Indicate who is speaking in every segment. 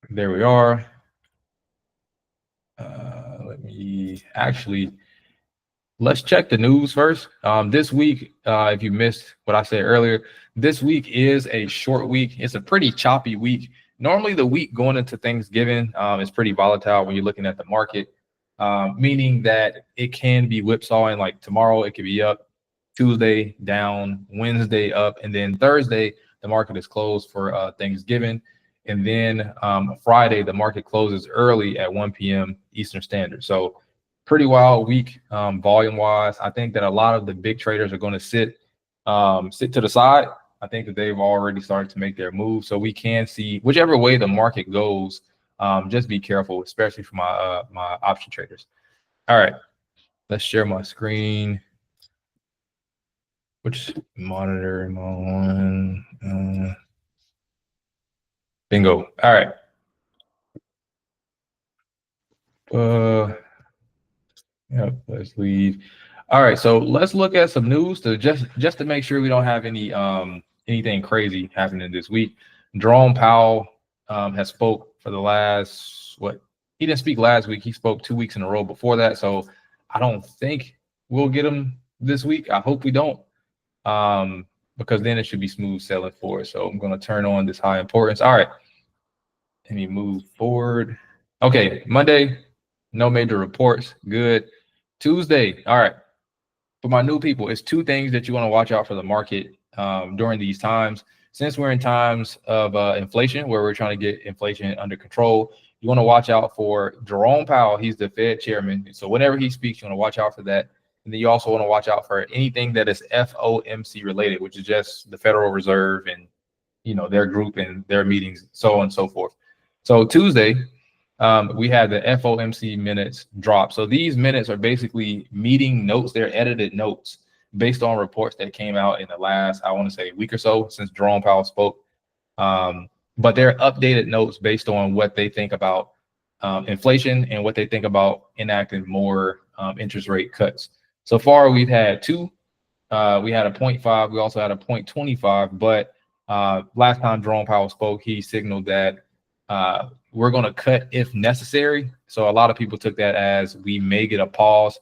Speaker 1: There we are. Let me let's check the news first. This week, if you missed what I said earlier, this week is a short week. It's a pretty choppy week. Normally, the week going into Thanksgiving is pretty volatile when you're looking at the market, meaning that it can be whipsawing. Like tomorrow, it could be up, Tuesday down, Wednesday up, and then Thursday, the market is closed for Thanksgiving. And then Friday, the market closes early at 1 p.m. Eastern Standard. So pretty wild week volume wise. I think that a lot of the big traders are going to sit to the side. I think that they've already started to make their move. So we can see whichever way the market goes. Just be careful, especially for my option traders. All right, let's share my screen. Which monitor am I on? Bingo. All right. Yep, let's leave. All right, so let's look at some news to just to make sure we don't have anything crazy happening this week. Jerome Powell has spoke for the last he didn't speak last week. He spoke 2 weeks in a row before that. So I don't think we'll get him this week. I hope we don't. Because then it should be smooth sailing for us. So I'm going to turn on this high importance. All right. Let me move forward. Okay, Monday, no major reports. Good. Tuesday. All right. For my new people, it's two things that you want to watch out for the market during these times. Since we're in times of inflation, where we're trying to get inflation under control, you want to watch out for Jerome Powell. He's the Fed chairman. So whenever he speaks, you want to watch out for that. And then you also want to watch out for anything that is FOMC related, which is just the Federal Reserve and their group and their meetings, so on and so forth. So Tuesday, we had the FOMC minutes drop. So these minutes are basically meeting notes. They're edited notes based on reports that came out in the last, I want to say, week or so since Jerome Powell spoke. But they're updated notes based on what they think about inflation and what they think about enacting more interest rate cuts. So far, we've had two. We had a 0.5. We also had a 0.25. But last time Jerome Powell spoke, he signaled that we're going to cut if necessary. So a lot of people took that as we may get a pause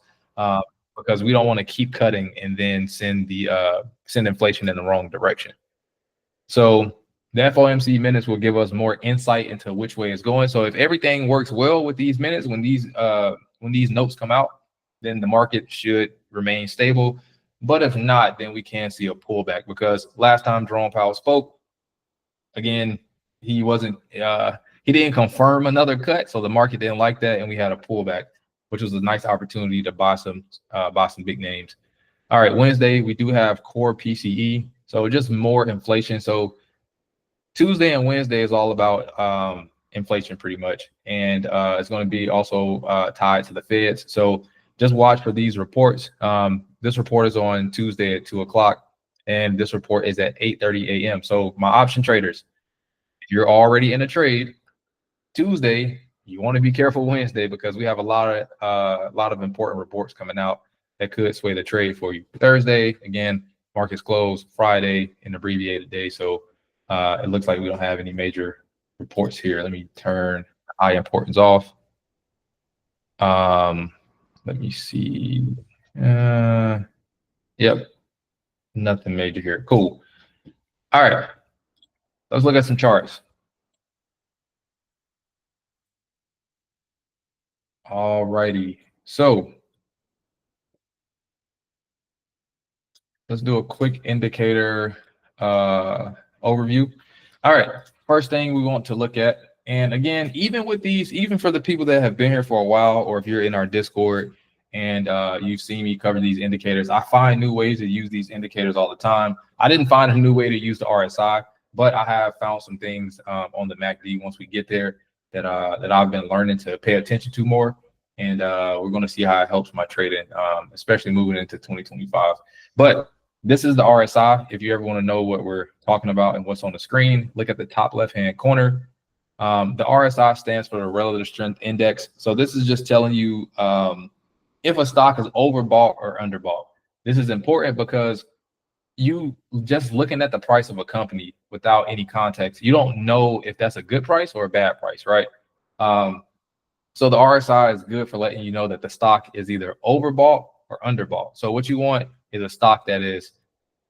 Speaker 1: because we don't want to keep cutting and then send inflation in the wrong direction. So the FOMC minutes will give us more insight into which way it's going. So if everything works well with these minutes, when these notes come out, then the market should remain stable. But if not, then we can see a pullback because last time Jerome Powell spoke, again, he didn't confirm another cut, so the market didn't like that, and we had a pullback, which was a nice opportunity to buy some big names. All right, Wednesday we do have core PCE, so just more inflation. So Tuesday and Wednesday is all about inflation pretty much, and it's going to be also tied to the Feds. So just watch for these reports. This report is on Tuesday at 2:00, and this report is at 8:30 a.m. So my option traders, if you're already in a trade Tuesday, you want to be careful Wednesday because we have a lot of important reports coming out that could sway the trade for you. Thursday, again, markets closed. Friday, an abbreviated day, so it looks like we don't have any major reports here. Let me turn high importance off. Let me see. Yep, nothing major here. Cool. All right, let's look at some charts. All righty, so let's do a quick indicator overview. All right, first thing we want to look at, and again, even with these, even for the people that have been here for a while, or if you're in our Discord and you've seen me cover these indicators, I find new ways to use these indicators all the time. I didn't find a new way to use the RSI, but I have found some things on the MACD once we get there that I've been learning to pay attention to more. And we're going to see how it helps my trading, especially moving into 2025. But this is the RSI. If you ever want to know what we're talking about and what's on the screen, look at the top left-hand corner. The RSI stands for the Relative Strength Index. So this is just telling you if a stock is overbought or underbought. This is important because you just looking at the price of a company without any context, you don't know if that's a good price or a bad price, right? So the RSI is good for letting you know that the stock is either overbought or underbought. So what you want is a stock that is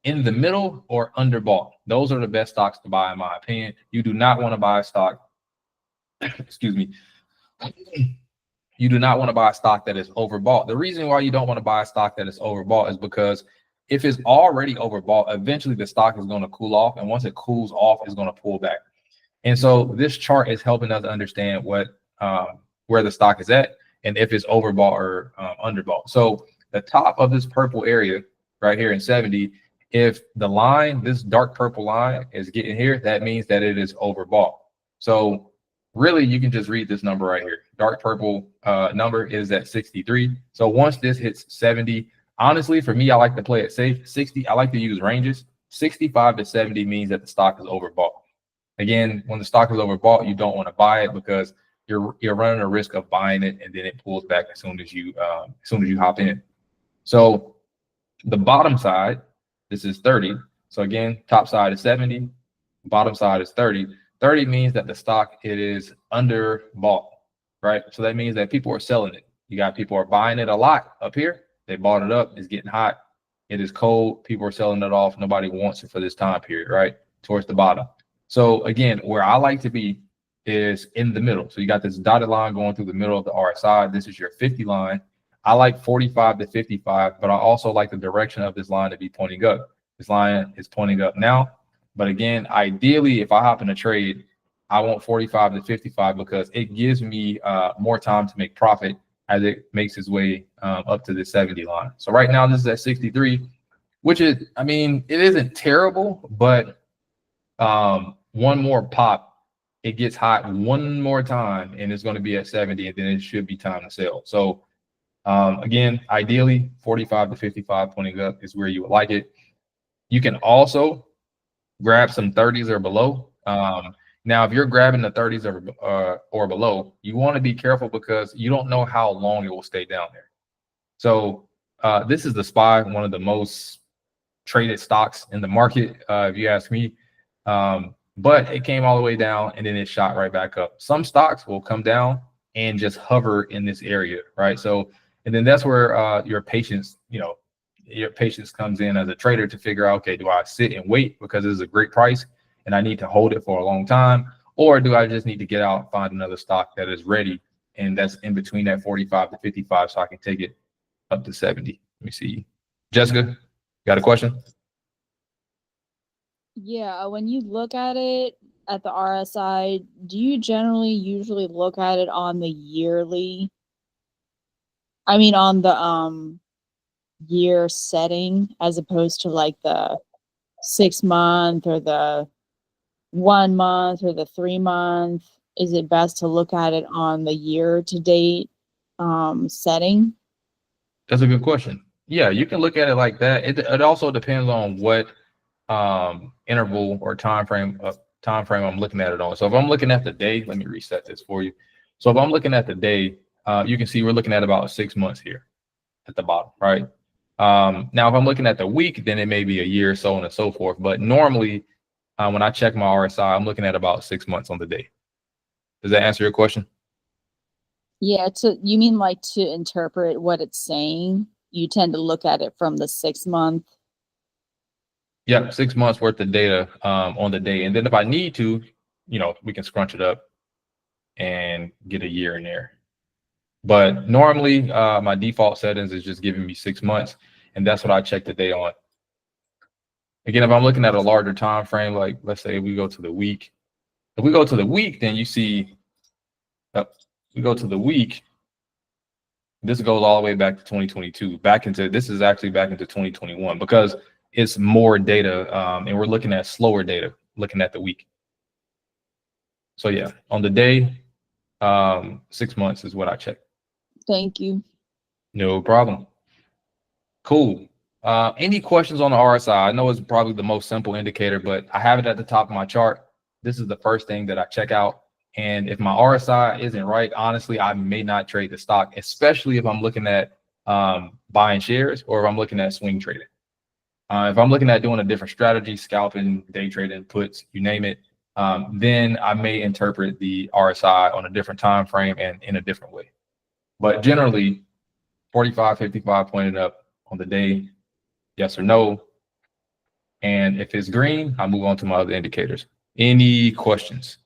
Speaker 1: in the middle or underbought. Those are the best stocks to buy, in my opinion. You do not want to buy a stock, excuse me, you do not want to buy a stock that is overbought. The reason why you don't want to buy a stock that is overbought is because if it's already overbought, eventually the stock is going to cool off. And once it cools off, it's going to pull back. And so this chart is helping us understand where the stock is at and if it's overbought or underbought. So the top of this purple area right here in 70, if the line, this dark purple line is getting here, that means that it is overbought. So really, you can just read this number right here. Dark purple number is at 63. So once this hits 70, honestly, for me, I like to play it safe. 60, I like to use ranges. 65 to 70 means that the stock is overbought. Again, when the stock is overbought, you don't want to buy it because you're running a risk of buying it and then it pulls back as soon as you hop in. So the bottom side, this is 30. So again, top side is 70, bottom side is 30. 30 means that the stock, it is underbought, right? So that means that people are selling it. You got people are buying it a lot up here. They bought it up. It's getting hot. It is cold. People are selling it off. Nobody wants it for this time period, right? Towards the bottom. So again, where I like to be is in the middle. So you got this dotted line going through the middle of the RSI. This is your 50 line. I like 45 to 55, but I also like the direction of this line to be pointing up. This line is pointing up now. But again, ideally, if I hop in a trade, I want 45 to 55 because it gives me more time to make profit as it makes its way up to the 70 line. So right now, this is at 63, which is, I mean, it isn't terrible, but one more pop, it gets hot one more time, and it's going to be at 70, and then it should be time to sell. So again, ideally, 45 to 55 pointing up is where you would like it. You can also grab some 30s or below. Now, if you're grabbing the 30s or below, you want to be careful because you don't know how long it will stay down there. So this is the SPY, one of the most traded stocks in the market, if you ask me. But it came all the way down and then it shot right back up. Some stocks will come down and just hover in this area, right? So, and then that's where your patience, your patience comes in as a trader to figure out, okay, do I sit and wait because this is a great price and I need to hold it for a long time? Or do I just need to get out and find another stock that is ready and that's in between that 45 to 55 so I can take it up to 70? Let me see. Jessica, got a question?
Speaker 2: Yeah, when you look at it at the RSI, do you usually look at it on the yearly? I mean, on the year setting as opposed to like the 6 month or the 1 month or the 3 month? Is it best to look at it on the year to date setting?
Speaker 1: That's a good question. Yeah, you can look at it like that. It also depends on what interval or time frame I'm looking at it on. So if I'm looking at the day, let me reset this for you. So if I'm looking at the day, you can see we're looking at about 6 months here at the bottom, right? Now, if I'm looking at the week, then it may be a year, so on and so forth. But normally, when I check my RSI, I'm looking at about 6 months on the day. Does that answer your question?
Speaker 2: Yeah, you mean like to interpret what it's saying, you tend to look at it from the 6 month?
Speaker 1: Yeah, 6 months worth of data on the day. And then if I need to, we can scrunch it up and get a year in there. But normally my default settings is just giving me 6 months, and that's what I check the day on. Again, if I'm looking at a larger time frame, like let's say we go to the week. If we go to the week, then you see we go to the week. This goes all the way back to 2022. This is actually back into 2021 because it's more data, and we're looking at slower data, looking at the week. So yeah, on the day, 6 months is what I check.
Speaker 2: Thank you.
Speaker 1: No problem. Cool. Any questions on the RSI? I know it's probably the most simple indicator, but I have it at the top of my chart. This is the first thing that I check out. And if my RSI isn't right, honestly, I may not trade the stock, especially if I'm looking at buying shares or if I'm looking at swing trading. If I'm looking at doing a different strategy, scalping, day trading, puts, you name it, then I may interpret the RSI on a different time frame and in a different way. But generally, 45, 55 pointed up on the day, yes or no. And if it's green, I move on to my other indicators. Any questions?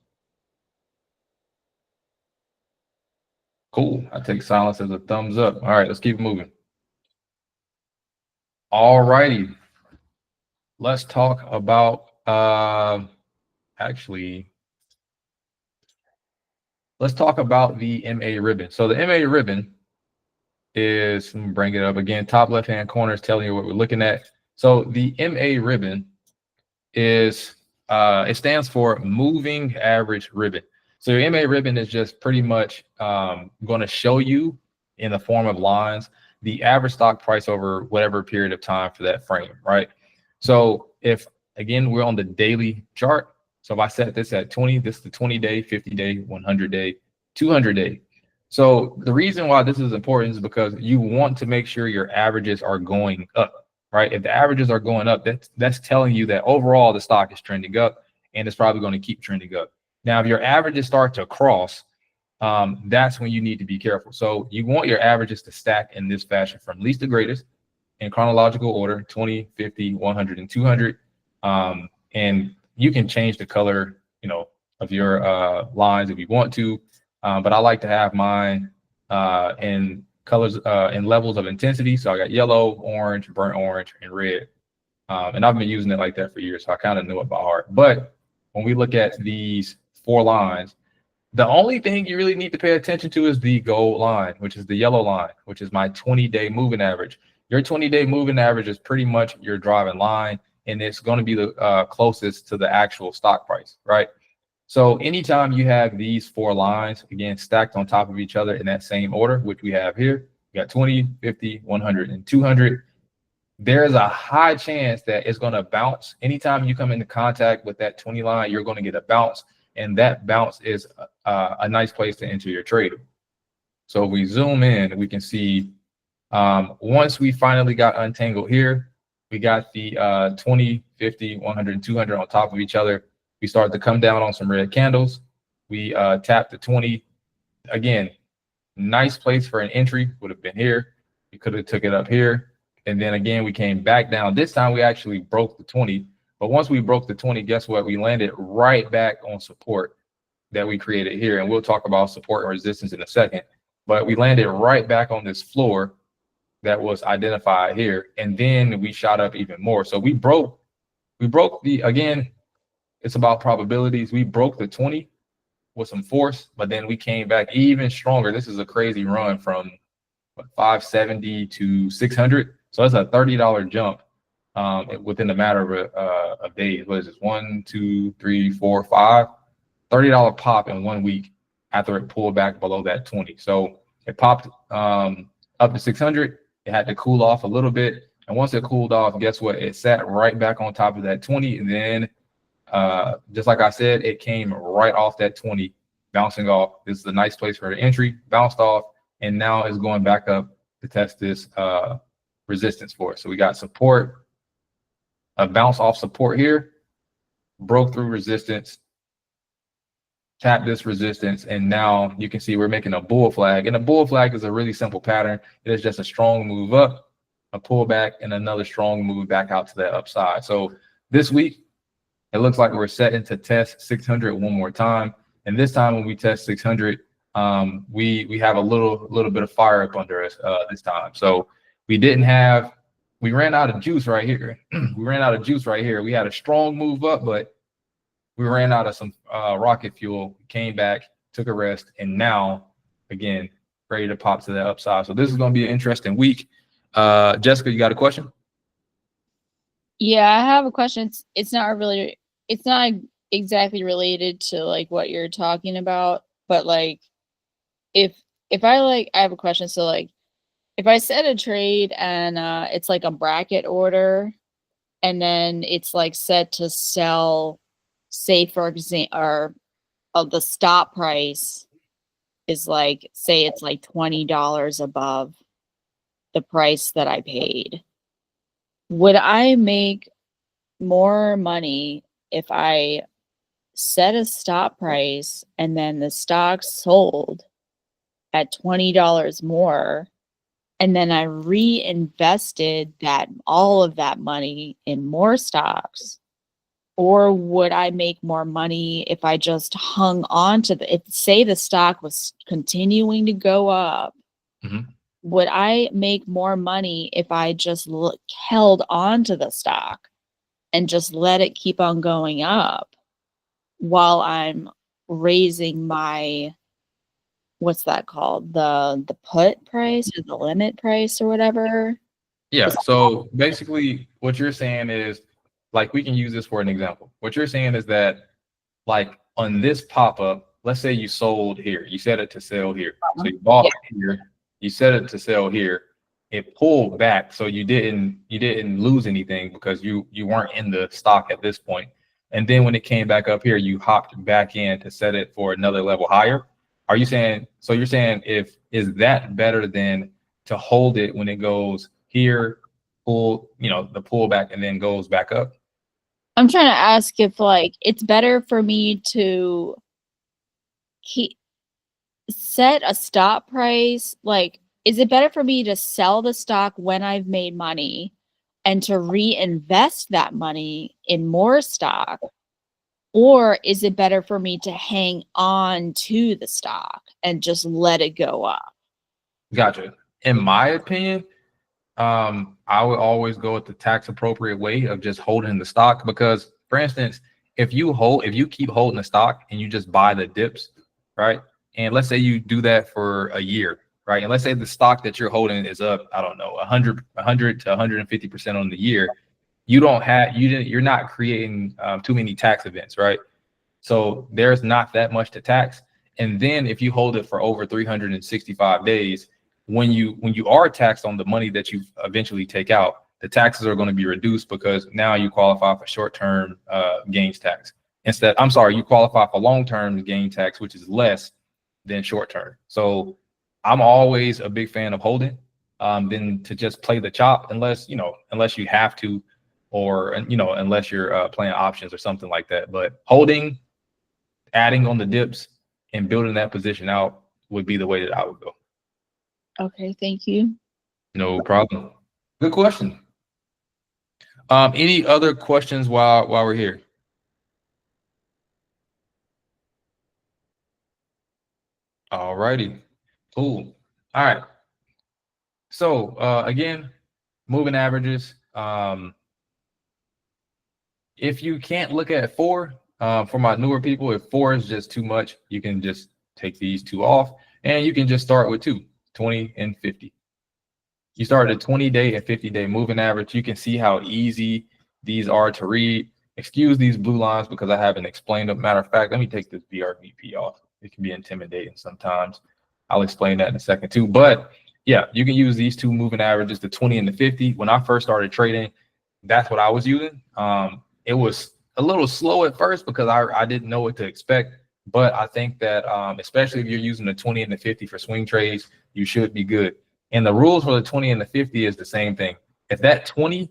Speaker 1: Cool. I take silence as a thumbs up. All right, let's keep moving. All righty. Let's talk about actually, let's talk about the MA ribbon. So the MA ribbon is, let me bring it up again, top left-hand corner is telling you what we're looking at. So the MA ribbon is, it stands for moving average ribbon. So your MA ribbon is just pretty much going to show you in the form of lines the average stock price over whatever period of time for that frame, right? So if, again, we're on the daily chart. So if I set this at 20, this is the 20-day, 50-day, 100-day, 200-day. So the reason why this is important is because you want to make sure your averages are going up, right? If the averages are going up, that's telling you that overall the stock is trending up and it's probably going to keep trending up. Now, if your averages start to cross, that's when you need to be careful. So you want your averages to stack in this fashion from least to greatest in chronological order, 20, 50, 100, and 200. And you can change the color, of your lines if you want to. But I like to have mine in colors, in levels of intensity. So I got yellow, orange, burnt orange, and red. And I've been using it like that for years. So I kind of knew it by heart. But when we look at these 4 lines, the only thing you really need to pay attention to is the gold line, which is the yellow line, which is my 20-day moving average. Your 20-day moving average is pretty much your driving line, and it's going to be the closest to the actual stock price, right? So anytime you have these 4 lines, again, stacked on top of each other in that same order, which we have here, we got 20, 50, 100, and 200, there's a high chance that it's going to bounce. Anytime you come into contact with that 20 line, you're going to get a bounce. And that bounce is a nice place to enter your trade. So if we zoom in, we can see once we finally got untangled here, we got the 20, 50, 100, and 200 on top of each other. We started to come down on some red candles. We tapped the 20. Again, nice place for an entry would have been here. We could have took it up here. And then again, we came back down. This time we actually broke the 20. But once we broke the 20, guess what? We landed right back on support that we created here. And we'll talk about support and resistance in a second. But we landed right back on this floor that was identified here. And then we shot up even more. So we broke the, again, it's about probabilities. We broke the 20 with some force, but then we came back even stronger. This is a crazy run from 570 to 600. So that's a $30 jump within the matter of days. What is this? 1, 2, 3, 4, 5. $30 pop in 1 week after it pulled back below that 20. So it popped up to 600. It had to cool off a little bit. And once it cooled off, guess what? It sat right back on top of that 20. And then just like I said, it came right off that 20, bouncing off. This is a nice place for the entry, bounced off, and now is going back up to test this resistance for us. So we got support, a bounce off support here, broke through resistance, tap this resistance, and now you can see we're making a bull flag. And a bull flag is a really simple pattern. It is just a strong move up, a pullback, and another strong move back out to that upside. So this week, it looks like we're setting to test 600 one more time. And this time when we test 600, we have a little bit of fire up under us this time. So we ran out of juice right here. We ran out of juice right here. We had a strong move up, but we ran out of some rocket fuel, came back, took a rest, and now, again, ready to pop to the upside. So this is going to be an interesting week. Jessica, you got a question?
Speaker 2: Yeah, I have a question. It's not exactly related to like what you're talking about, but like if I have a question. So like if I set a trade and it's like a bracket order and then it's like set to sell, say for example, or the stop price is like, say it's like $20 above the price that I paid. Would I make more money if I set a stop price and then the stock sold at $20 more, and then I reinvested all of that money in more stocks? Or would I make more money if I just hung on to if say the stock was continuing to go up?
Speaker 1: Mhm.
Speaker 2: Would I make more money if I just held on to the stock and just let it keep on going up while I'm raising my, what's that called? The put price or the limit price or whatever?
Speaker 1: Yeah. So basically, what you're saying is, like, we can use this for an example. What you're saying is that, like, on this pop up, let's say you sold here, you set it to sell here. So you bought here, you set it to sell here. It pulled back, so you didn't lose anything because you weren't in the stock at this point. And then when it came back up here, you hopped back in to set it for another level higher. Are you saying, so you're saying, if is that better than to hold it when it goes here, pull, the pullback, and then goes back up?
Speaker 2: I'm trying to ask if like it's better for me to keep set a stop price. Like, is it better for me to sell the stock when I've made money and to reinvest that money in more stock? Or is it better for me to hang on to the stock and just let it go up?
Speaker 1: Gotcha. In my opinion, I would always go with the tax appropriate way of just holding the stock, because, for instance, if you keep holding the stock and you just buy the dips, right? And let's say you do that for a year, right? And let's say the stock that you're holding is up, I don't know, 100 to 150% on the year. You're not creating too many tax events, right? So there's not that much to tax. And then if you hold it for over 365 days, when you are taxed on the money that you eventually take out, the taxes are going to be reduced, because now you qualify for short-term gains tax. I'm sorry, you qualify for long-term gain tax, which is less than short-term. So I'm always a big fan of holding, than to just play the chop, unless you have to, or unless you're playing options or something like that. But holding, adding on the dips, and building that position out would be the way that I would go.
Speaker 2: Okay, thank you.
Speaker 1: No problem. Good question. Any other questions while we're here? All righty. Cool. All right. So again, moving averages. If you can't look at 4, for my newer people, if 4 is just too much, you can just take these 2 off, and you can just start with 2, 20 and 50. You start a 20-day and 50-day moving average. You can see how easy these are to read. Excuse these blue lines because I haven't explained them. Matter of fact, let me take this BRVP off. It can be intimidating sometimes. I'll explain that in a second too. But yeah, you can use these 2 moving averages, the 20 and the 50. When I first started trading, that's what I was using. It was a little slow at first because I didn't know what to expect. But I think that especially if you're using the 20 and the 50 for swing trades, you should be good. And the rules for the 20 and the 50 is the same thing. If that 20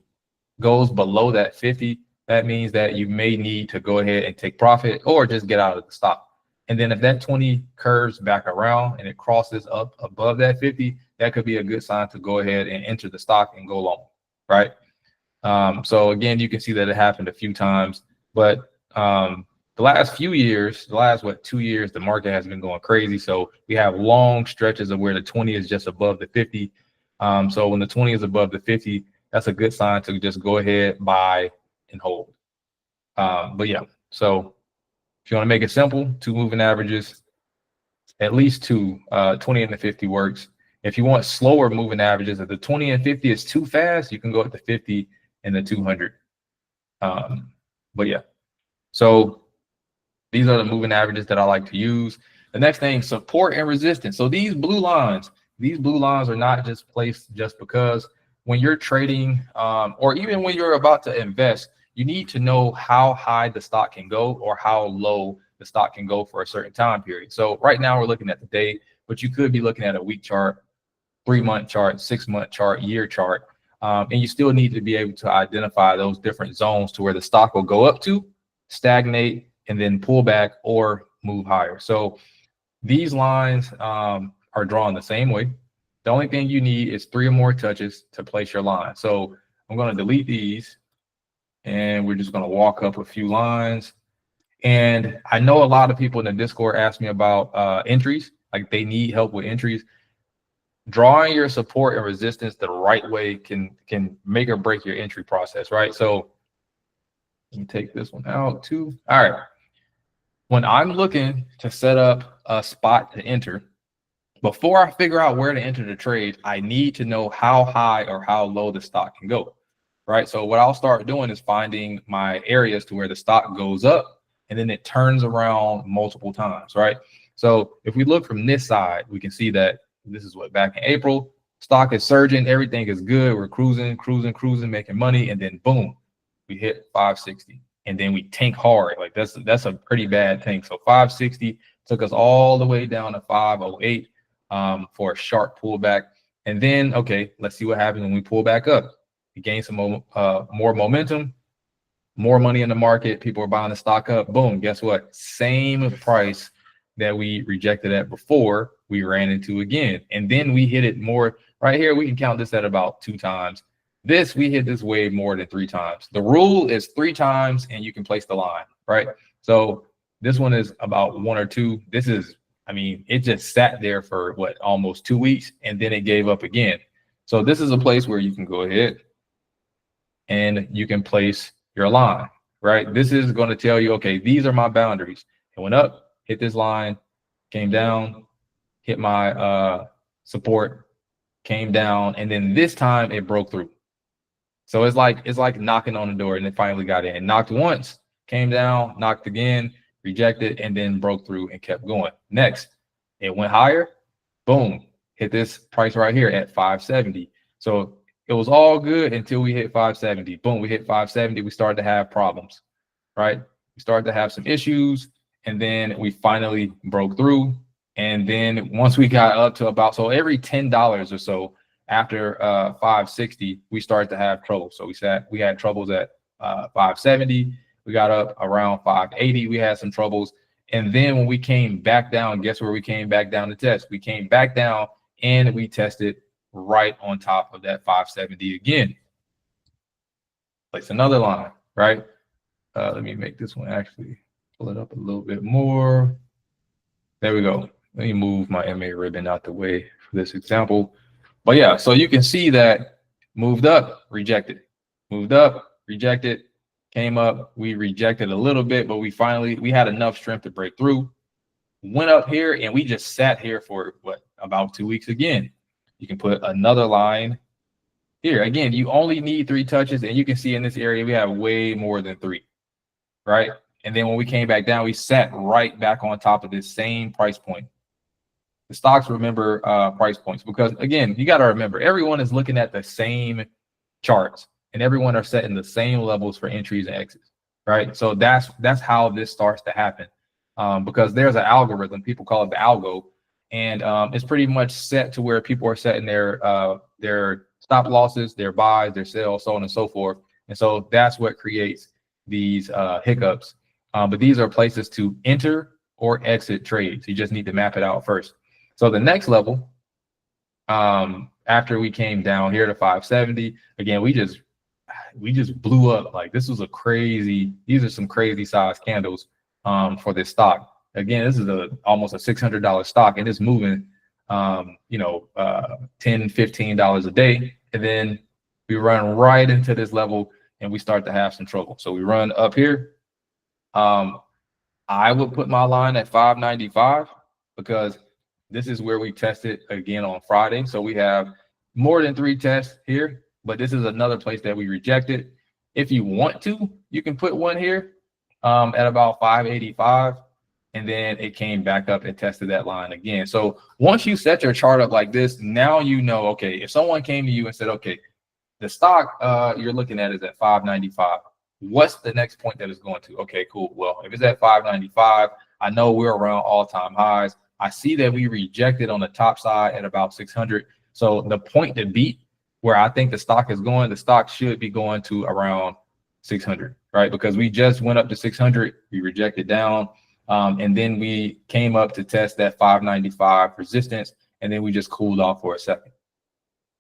Speaker 1: goes below that 50, that means that you may need to go ahead and take profit or just get out of the stock. And then if that 20 curves back around and it crosses up above that 50, that could be a good sign to go ahead and enter the stock and go long, right? So again, you can see that it happened a few times, but the last few years, the last 2 years, the market has been going crazy. So we have long stretches of where the 20 is just above the 50. So when the 20 is above the 50, that's a good sign to just go ahead, buy, and hold. But yeah, so if you want to make it simple, 2 moving averages, at least 2, 20 and the 50 works. If you want slower moving averages, if the 20 and 50 is too fast, you can go with the 50 and the 200. But yeah, so these are the moving averages that I like to use. The next thing, support and resistance. So these blue lines are not just placed just because. When you're trading, or even when you're about to invest, you need to know how high the stock can go or how low the stock can go for a certain time period. So right now we're looking at the day, but you could be looking at a week chart, 3-month chart, 6-month chart, year chart. And you still need to be able to identify those different zones to where the stock will go up to, stagnate, and then pull back or move higher. So these lines are drawn the same way. The only thing you need is 3 or more touches to place your line. So I'm going to delete these, and we're just going to walk up a few lines. And I know a lot of people in the Discord ask me about entries, like they need help with entries. Drawing your support and resistance the right way can make or break your entry process, right? So let me take this one out too. All right. When I'm looking to set up a spot to enter, before I figure out where to enter the trade, I need to know how high or how low the stock can go, right? So what I'll start doing is finding my areas to where the stock goes up and then it turns around multiple times, right? So if we look from this side, we can see that this is what back in April, stock is surging, everything is good. We're cruising, making money, and then boom, we hit 560, and then we tank hard. Like that's a pretty bad tank. So 560 took us all the way down to 508 for a sharp pullback, and then okay, let's see what happens when we pull back up. We gain some more momentum, more money in the market. People are buying the stock up. Boom, guess what? Same price that we rejected at before, we ran into again. And then we hit it more right here. We can count this at about 2 times. This, we hit this way more than 3 times. The rule is 3 times and you can place the line, right? So this one is about 1 or 2. This is, I mean, it just sat there for what, almost 2 weeks, and then it gave up again. So this is a place where you can go ahead and you can place your line, right? This is going to tell you, okay, these are my boundaries. It went up, hit this line, came down, hit my support, came down, and then this time it broke through. So it's like knocking on the door, and it finally got in. Knocked once, came down, knocked again, rejected, and then broke through and kept going. Next, it went higher, boom, hit this price right here at 570. So it was all good until we hit 570. Boom, we hit 570. We started to have problems, right? We started to have some issues. And then we finally broke through. And then once we got up to about, so every $10 or so after 560, we started to have trouble. So we had troubles at 570. We got up around 580. We had some troubles. And then when we came back down, guess where we came back down to test? We came back down and we tested right on top of that 570 again. Place another line, right? Let me make this one actually pull it up a little bit more. There we go. Let me move my MA ribbon out the way for this example. But yeah, so you can see that moved up, rejected, moved up, rejected, came up, we rejected a little bit, but we had enough strength to break through, went up here, and we just sat here for what, about 2 weeks again. You can put another line here. Again, you only need 3 touches, and you can see in this area we have way more than 3, right? And then when we came back down, we sat right back on top of this same price point. The stocks remember price points because, again, you got to remember, everyone is looking at the same charts and everyone are setting the same levels for entries and exits, right? So that's how this starts to happen because there's an algorithm. People call it the algo, and it's pretty much set to where people are setting their stop losses, their buys, their sales, so on and so forth. And so that's what creates these hiccups. But these are places to enter or exit trades. You just need to map it out first. So the next level, after we came down here to 570, again, we just blew up. Like this was these are some crazy size candles for this stock. Again, this is almost a $600 stock, and it's moving, $10, $15 a day. And then we run right into this level and we start to have some trouble. So we run up here. I would put my line at 595 because this is where we tested again on Friday. So we have more than 3 tests here, but this is another place that we rejected. If you want to, you can put one here at about 585, and then it came back up and tested that line again. So once you set your chart up like this, now you know, okay, if someone came to you and said, okay, the stock you're looking at is at 595. What's the next point that it's going to? Okay, cool. Well, if it's at 595, I know we're around all-time highs. I see that we rejected on the top side at about 600. So the point to beat where I think the stock is going, the stock should be going to around 600, right? Because we just went up to 600, we rejected down, and then we came up to test that 595 resistance, and then we just cooled off for a second.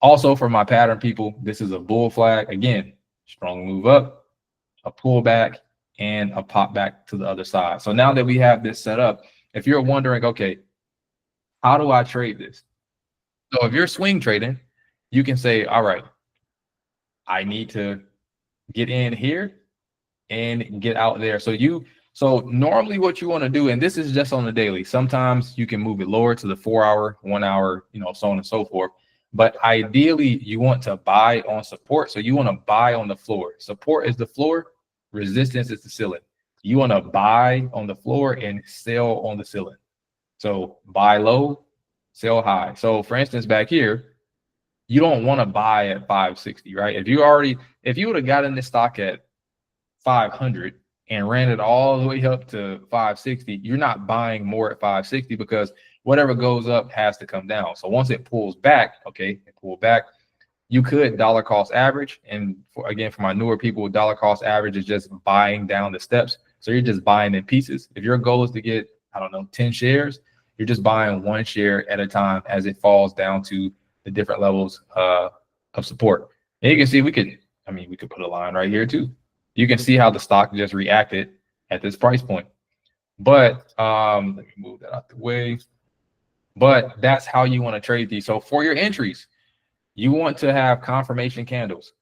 Speaker 1: Also, for my pattern people, this is a bull flag. Again, strong move up, a pullback, and a pop back to the other side. So now that we have this set up, if you're wondering, okay, how do I trade this? So if you're swing trading, you can say, all right, I need to get in here and get out there. So normally what you want to do, and this is just on the daily, sometimes you can move it lower to the 4 hour, 1 hour, so on and so forth. But ideally you want to buy on support. So you want to buy on the floor. Support is the floor, resistance is the ceiling. You want to buy on the floor and sell on the ceiling. So buy low, sell high. So for instance, back here, you don't want to buy at 560, right? If you would have gotten this stock at 500 and ran it all the way up to 560, you're not buying more at 560 because whatever goes up has to come down. So once it pulls back, okay, it pulled back, you could dollar cost average. And again, for my newer people, dollar cost average is just buying down the steps. So you're just buying in pieces. If your goal is to get, I don't know, 10 shares, you're just buying one share at a time as it falls down to the different levels of support. And you can see we could put a line right here too. You can see how the stock just reacted at this price point. But let me move that out the way. But that's how you want to trade these. So for your entries, you want to have confirmation candles.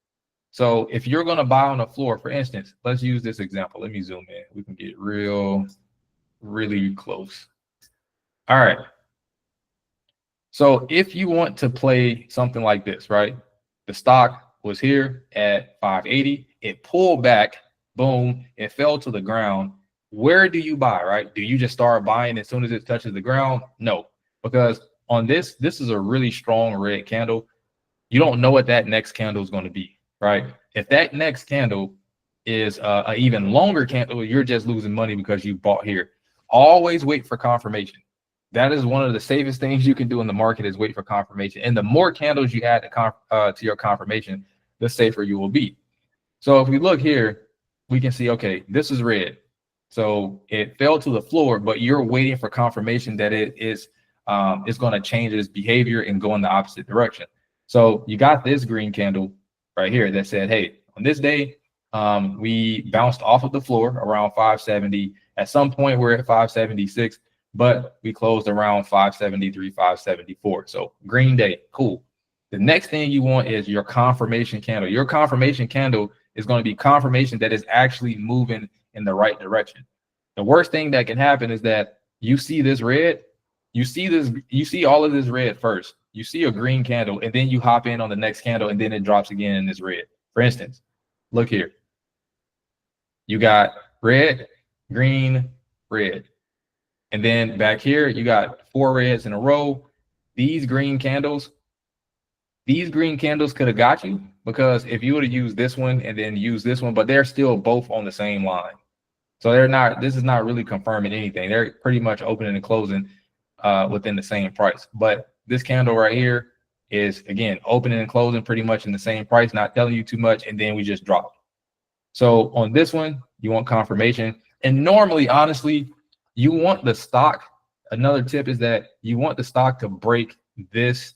Speaker 1: So if you're going to buy on the floor, for instance, let's use this example. Let me zoom in. We can get really close. All right. So if you want to play something like this, right? The stock was here at 580. It pulled back, boom, it fell to the ground. Where do you buy, right? Do you just start buying as soon as it touches the ground? No, because on this is a really strong red candle. You don't know what that next candle is going to be, right? If that next candle is an even longer candle, you're just losing money because you bought here. Always wait for confirmation. That is one of the safest things you can do in the market, is wait for confirmation. And the more candles you add to your confirmation, the safer you will be. So if we look here, we can see, okay, this is red. So it fell to the floor, but you're waiting for confirmation that it's going to change its behavior and go in the opposite direction. So you got this green candle right here that said, hey, on this day, we bounced off of the floor around 570. At some point, we're at 576. But we closed around 573, 574. So green day, cool. The next thing you want is your confirmation candle. Your confirmation candle is going to be confirmation that is actually moving in the right direction. The worst thing that can happen is that you see this red, you see all of this red first. You see a green candle, and then you hop in on the next candle, and then it drops again in this red. For instance, look here. You got red, green, red. And then back here, you got 4 reds in a row. These green candles could have got you, because if you would have used this one and then used this one, but they're still both on the same line. So this is not really confirming anything. They're pretty much opening and closing within the same price. But this candle right here is, again, opening and closing pretty much in the same price, not telling you too much. And then we just dropped. So on this one, you want confirmation. And normally, honestly, you want the stock. Another tip is that you want the stock to break this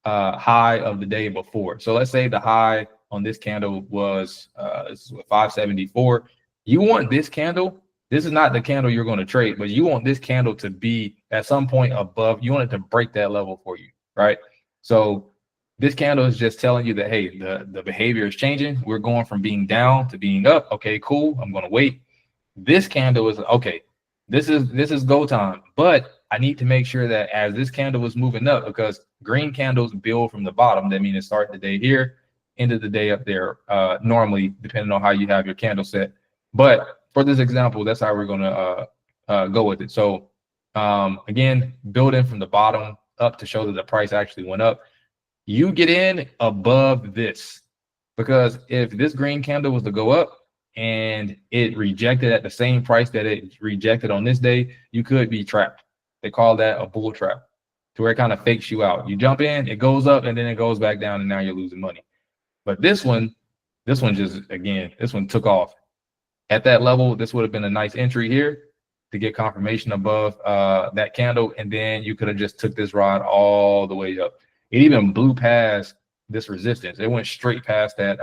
Speaker 1: high of the day before. So let's say the high on this candle was 574. You want this candle. This is not the candle you're going to trade, but you want this candle to be at some point above. You want it to break that level for you, right? So this candle is just telling you that, hey, the behavior is changing. We're going from being down to being up. Okay, cool. I'm going to wait. This candle is okay. This is go time, but I need to make sure that as this candle is moving up, because green candles build from the bottom. That means it starts the day here, end of the day up there, normally, depending on how you have your candle set. But for this example, that's how we're going to go with it. So again, building from the bottom up to show that the price actually went up. You get in above this, because if this green candle was to go up and it rejected at the same price that it rejected on this day, you could be trapped. They call that a bull trap. to where it kind of fakes you out. You jump in, it goes up, and then it goes back down, and now you're losing money. But this one just, again, this one took off. At that level, this would have been a nice entry here to get confirmation above that candle, and then you could have just took this rod all the way up. It even blew past this resistance. It went straight past that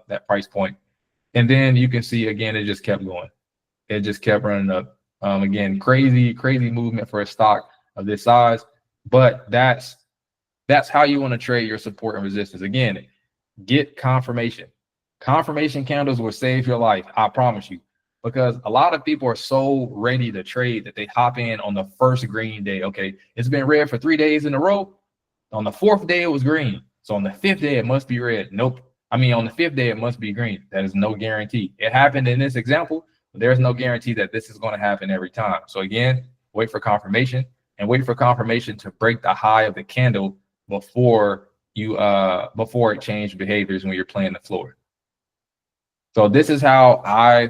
Speaker 1: that price point, and then you can see again it just kept going. It just kept running up. Again, crazy movement for a stock of this size, but that's how you want to trade your support and resistance. Again, get confirmation. Confirmation candles will save your life, I promise you, because a lot of people are so ready to trade that they hop in on the first green day. Okay, it's been red for 3 days in a row. On the 4th day, it was green. So on the 5th day, it must be red. Nope. I mean, on the 5th day, it must be green. That is no guarantee. It happened in this example, but there's no guarantee that this is going to happen every time. So again, wait for confirmation, and wait for confirmation to break the high of the candle before you before it changed behaviors when you're playing the floor. So this is how I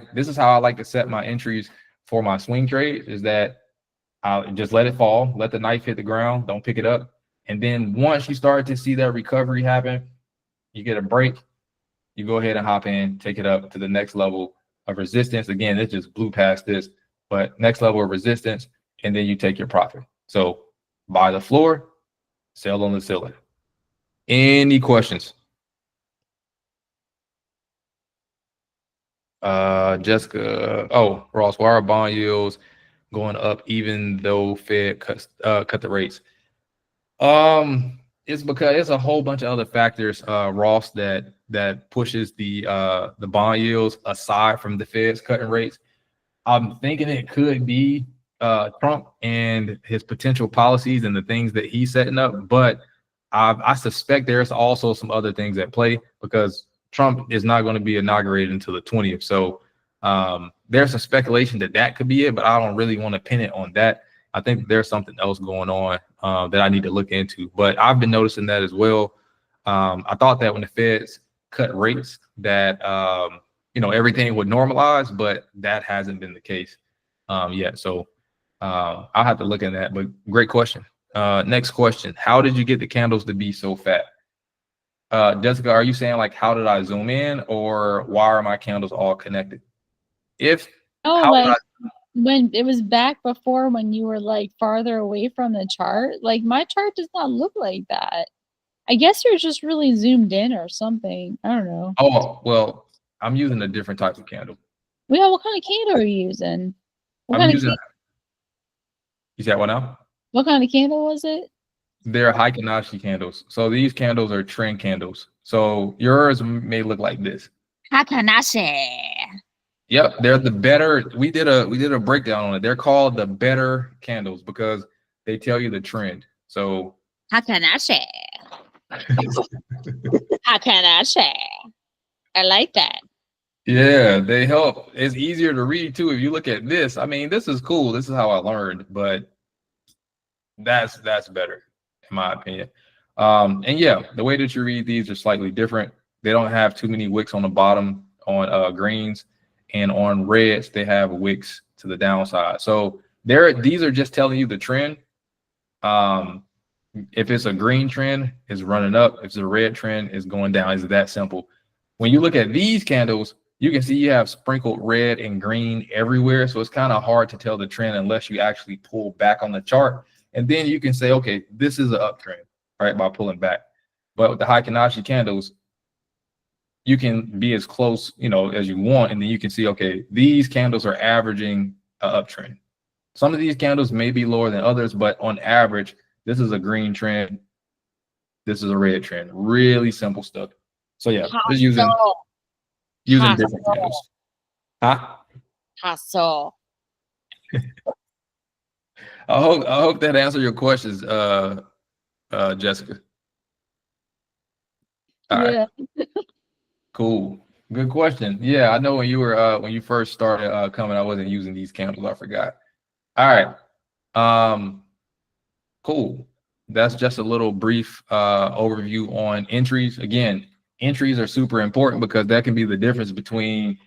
Speaker 1: like to set my entries for my swing trade, is that I'll just let it fall, let the knife hit the ground, don't pick it up. And then once you start to see that recovery happen, you get a break, you go ahead and hop in, take it up to the next level of resistance. Again, it just blew past this, but next level of resistance, and then you take your profit. So buy the floor, sell on the ceiling. Any questions? Jessica, oh, Ross, why are bond yields going up even though Fed cut the rates? It's because it's a whole bunch of other factors, Ross, that pushes the bond yields aside from the Fed's cutting rates. I'm thinking it could be Trump and his potential policies and the things that he's setting up, but I suspect there's also some other things at play, because Trump is not going to be inaugurated until the 20th. So there's some speculation that could be it, but I don't really want to pin it on that. I think there's something else going on that I need to look into. But I've been noticing that as well. I thought that when the Feds cut rates that everything would normalize, but that hasn't been the case yet. So I'll have to look at that. But great question. Next question: how did you get the candles to be so fat? Jessica, are you saying like how did I zoom in, or why are my candles all connected?
Speaker 2: When it was back before, when you were like farther away from the chart, like my chart does not look like that. I guess you're just really zoomed in or something. I don't know.
Speaker 1: Oh, well, I'm using a different type of candle.
Speaker 2: Yeah, what kind of candle are you using?
Speaker 1: You said what now?
Speaker 2: What kind of candle was it?
Speaker 1: They're Heikin-Ashi candles. So these candles are trend candles. So yours may look like this.
Speaker 2: Heikin-Ashi.
Speaker 1: Yep, they're the better. We did a breakdown on it. They're called the better candles because they tell you the trend. So
Speaker 2: Heikin-Ashi. Heikin-Ashi. I like that.
Speaker 1: Yeah, they help. It's easier to read too. If you look at this, I mean, this is cool. This is how I learned, but that's better in my opinion. And yeah, the way that you read these are slightly different. They don't have too many wicks on the bottom on greens, and on reds they have wicks to the downside. So these are just telling you the trend. If it's a green trend, it's running up. If it's a red trend, it's going down. It's that simple. When you look at these candles, you can see you have sprinkled red and green everywhere. So it's kind of hard to tell the trend unless you actually pull back on the chart. And then you can say, okay, this is an uptrend, right, by pulling back. But with the Heikin-Ashi candles, you can be as close, as you want. And then you can see, okay, these candles are averaging an uptrend. Some of these candles may be lower than others, but on average, this is a green trend. This is a red trend. Really simple stuff. So yeah, just using different candles. Huh?
Speaker 2: Hustle.
Speaker 1: I hope that answered your questions, Jessica. All right. Cool. Good question. Yeah, I know when you first started coming, I wasn't using these candles. I forgot. All right. Cool. That's just a little brief overview on entries. Again, entries are super important because that can be the difference between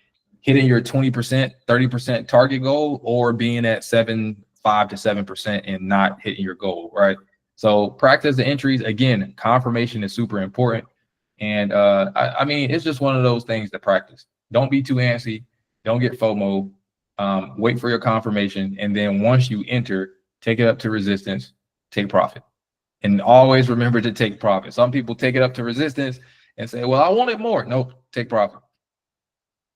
Speaker 1: hitting your 20%, 30% target goal or being at 5 to 7% and not hitting your goal, right? So practice the entries. Again, confirmation is super important. And I mean, it's just one of those things to practice. Don't be too antsy. Don't get FOMO. Wait for your confirmation. And then once you enter, take it up to resistance, take profit. And always remember to take profit. Some people take it up to resistance and say, well, I want it more. Nope, take profit.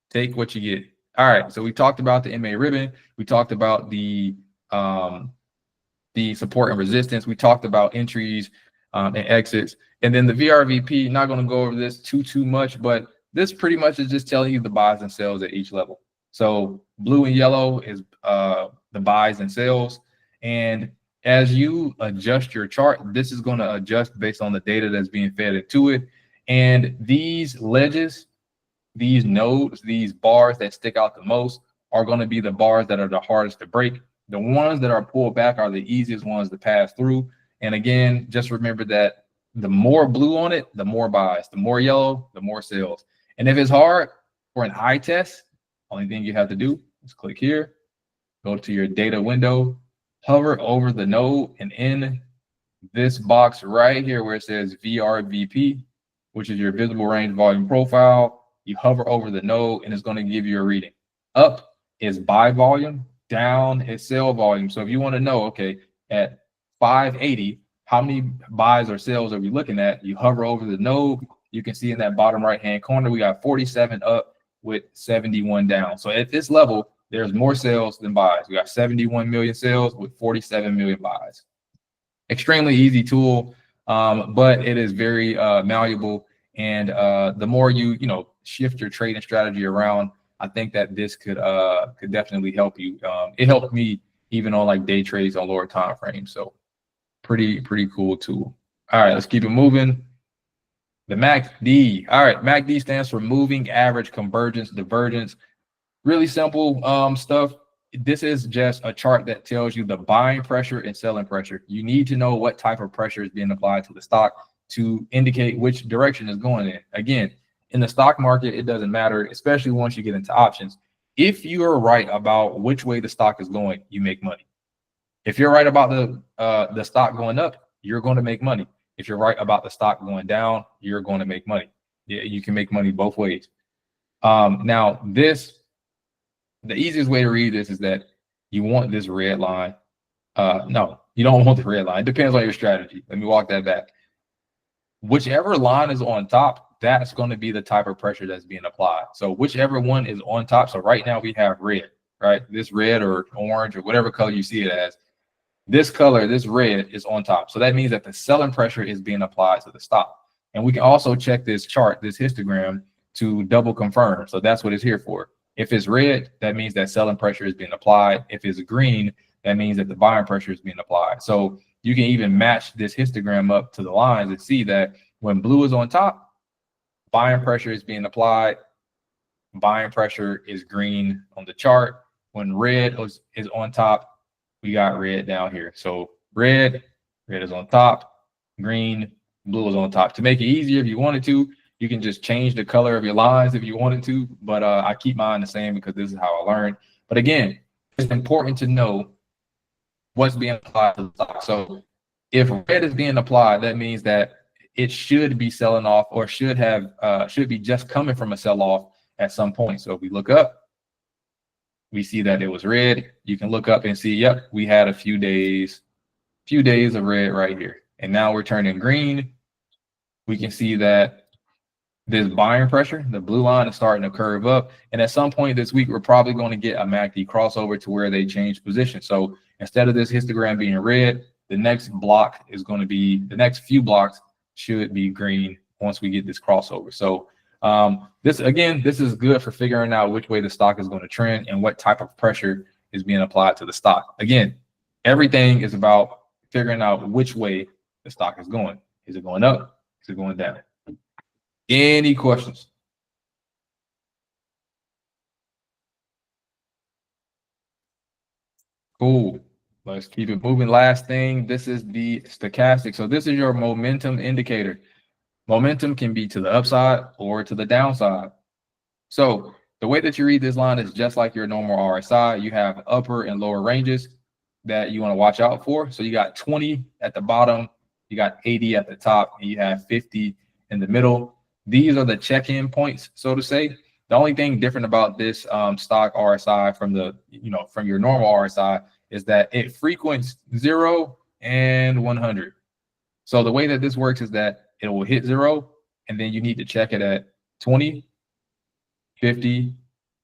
Speaker 1: Take what you get. All right. So we talked about the MA ribbon. We talked about the support and resistance. We talked about entries and exits. And then the VRVP, not going to go over this too much, but this pretty much is just telling you the buys and sells at each level. So blue and yellow is the buys and sells. And as you adjust your chart, this is going to adjust based on the data that's being fed into it. And these ledges, these nodes, these bars that stick out the most are going to be the bars that are the hardest to break. The ones that are pulled back are the easiest ones to pass through. And again, just remember that the more blue on it, the more buys, the more yellow, the more sells. And if it's hard for an eye test, only thing you have to do is click here, go to your data window, hover over the node, and in this box right here where it says VRVP, which is your visible range volume profile, you hover over the node and it's going to give you a reading. Up is buy volume, down is sell volume. So if you want to know, okay, at 580, how many buys or sells are we looking at? You hover over the node. You can see in that bottom right-hand corner, we got 47 up with 71 down. So at this level, there's more sales than buys. We got 71 million sales with 47 million buys. Extremely easy tool, but it is very malleable. And the more you shift your trading strategy around, I think that this could definitely help you. It helped me even on like day trades on lower time frames. So pretty cool tool. All right, let's keep it moving. The MACD. All right, MACD stands for moving average convergence divergence. Really simple stuff. This is just a chart that tells you the buying pressure and selling pressure. You need to know what type of pressure is being applied to the stock to indicate which direction is going in. Again, in the stock market, it doesn't matter, especially once you get into options. If you are right about which way the stock is going, you make money. If you're right about the stock going up, you're going to make money. If you're right about the stock going down, you're going to make money. Yeah, you can make money both ways. Now, the easiest way to read this is that you want this red line. No, you don't want the red line. It depends on your strategy. Let me walk that back. Whichever line is on top, that's going to be the type of pressure that's being applied. So whichever one is on top. So right now we have red, right? This red or orange or whatever color you see it as. This color, this red, is on top. So that means that the selling pressure is being applied to the stock. And we can also check this chart, this histogram, to double confirm. So that's what it's here for. If it's red, that means that selling pressure is being applied. If it's green, that means that the buying pressure is being applied. So you can even match this histogram up to the lines and see that when blue is on top, buying pressure is being applied. Buying pressure is green on the chart. When red is on top, we got red down here. So red is on top, green, blue is on top. To make it easier, if you wanted to, you can just change the color of your lines if you wanted to, but I keep mine the same because this is how I learned. But again, it's important to know what's being applied to the stock. So if red is being applied, that means that it should be selling off or should be just coming from a sell-off at some point. So if we look up, we see that it was red. You can look up and see, yep, we had a few days of red right here. And now we're turning green. We can see that this buying pressure, the blue line, is starting to curve up. And at some point this week, we're probably going to get a MACD crossover to where they change position. So instead of this histogram being red, the next block is going to be, the next few blocks should be green once we get this crossover. So this is good for figuring out which way the stock is going to trend and what type of pressure is being applied to the stock. Again, everything is about figuring out which way the stock is going. Is it going up? Is it going down? Any questions? Cool. Let's keep it moving. Last thing, this is the stochastic. So this is your momentum indicator. Momentum can be to the upside or to the downside. So the way that you read this line is just like your normal RSI. You have upper and lower ranges. that you want to watch out for. So you got 20 at the bottom, you got 80 at the top, and you have 50 in the middle. These are the check-in points, so to say. The only thing different about this stock RSI from the, from your normal RSI is that it frequents 0 and 100. So the way that this works is that it will hit 0, and then you need to check it at 20, 50,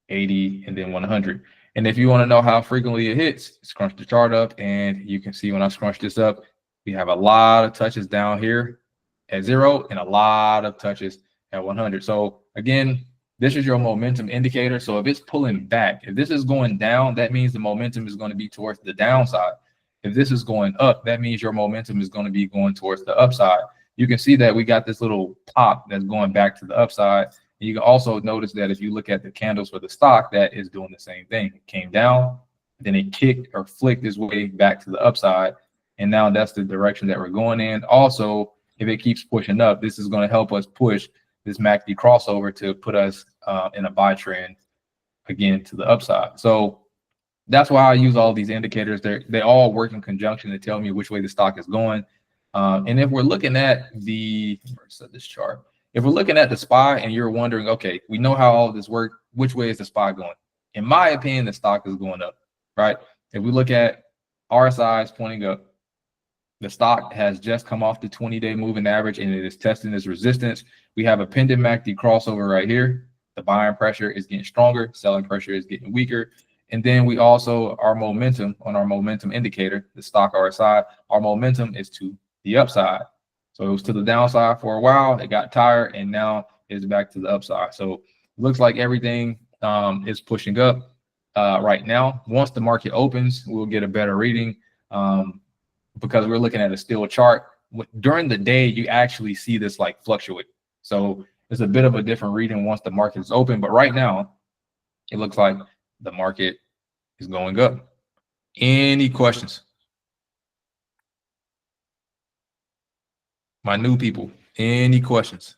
Speaker 1: 80, and then 100. And if you want to know how frequently it hits, scrunch the chart up, and you can see when I scrunch this up, we have a lot of touches down here at 0 and a lot of touches at 100. So again, this is your momentum indicator. So if it's pulling back, if this is going down, that means the momentum is going to be towards the downside. If this is going up, that means your momentum is going to be going towards the upside. You can see that we got this little pop that's going back to the upside. And you can also notice that if you look at the candles for the stock, that is doing the same thing. It came down, then it kicked or flicked its way back to the upside. And now that's the direction that we're going in. Also, if it keeps pushing up, this is going to help us push this MACD crossover to put us in a buy trend again to the upside. So that's why I use all these indicators. They all work in conjunction to tell me which way the stock is going. And if we're looking at this chart, if we're looking at the SPY and you're wondering, okay, we know how all of this works, which way is the SPY going? In my opinion, the stock is going up, right? If we look at RSI is pointing up, the stock has just come off the 20-day moving average and it is testing this resistance. We have a pending MACD crossover right here. The buying pressure is getting stronger, selling pressure is getting weaker. And then we also, our momentum on our momentum indicator, the stock RSI, our momentum is to the upside. So it was to the downside for a while, it got tired, and now it's back to the upside. So it looks like everything is pushing up right now. Once the market opens, we'll get a better reading because we're looking at a still chart. During the day, you actually see this like fluctuate. So it's a bit of a different reading once the market is open. But right now, it looks like the market is going up. Any questions? My new people, any questions?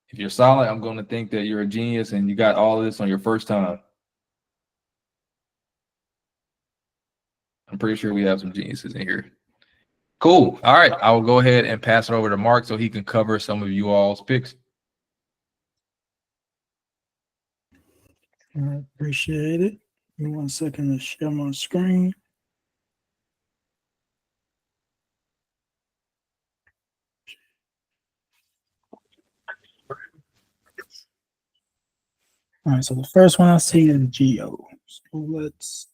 Speaker 1: If you're solid, I'm going to think that you're a genius and you got all of this on your first time. I'm pretty sure we have some geniuses in here. Cool. All right. I will go ahead and pass it over to Mark so he can cover some of you all's picks.
Speaker 3: I appreciate it. Give me 1 second to share my screen. All right, so the first one I see is Geo. So let's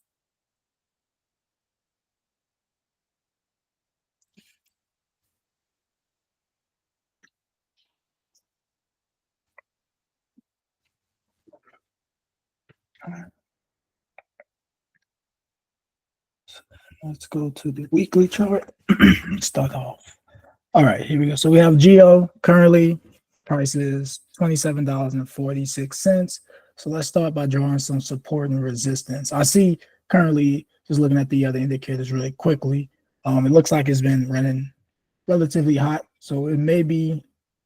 Speaker 3: go to the weekly chart. Start off. All right, here we go. So we have Geo currently price is $27.46. So let's start by drawing some support and resistance. I see currently, just looking at the other indicators really quickly, it looks like it's been running relatively hot. So it may be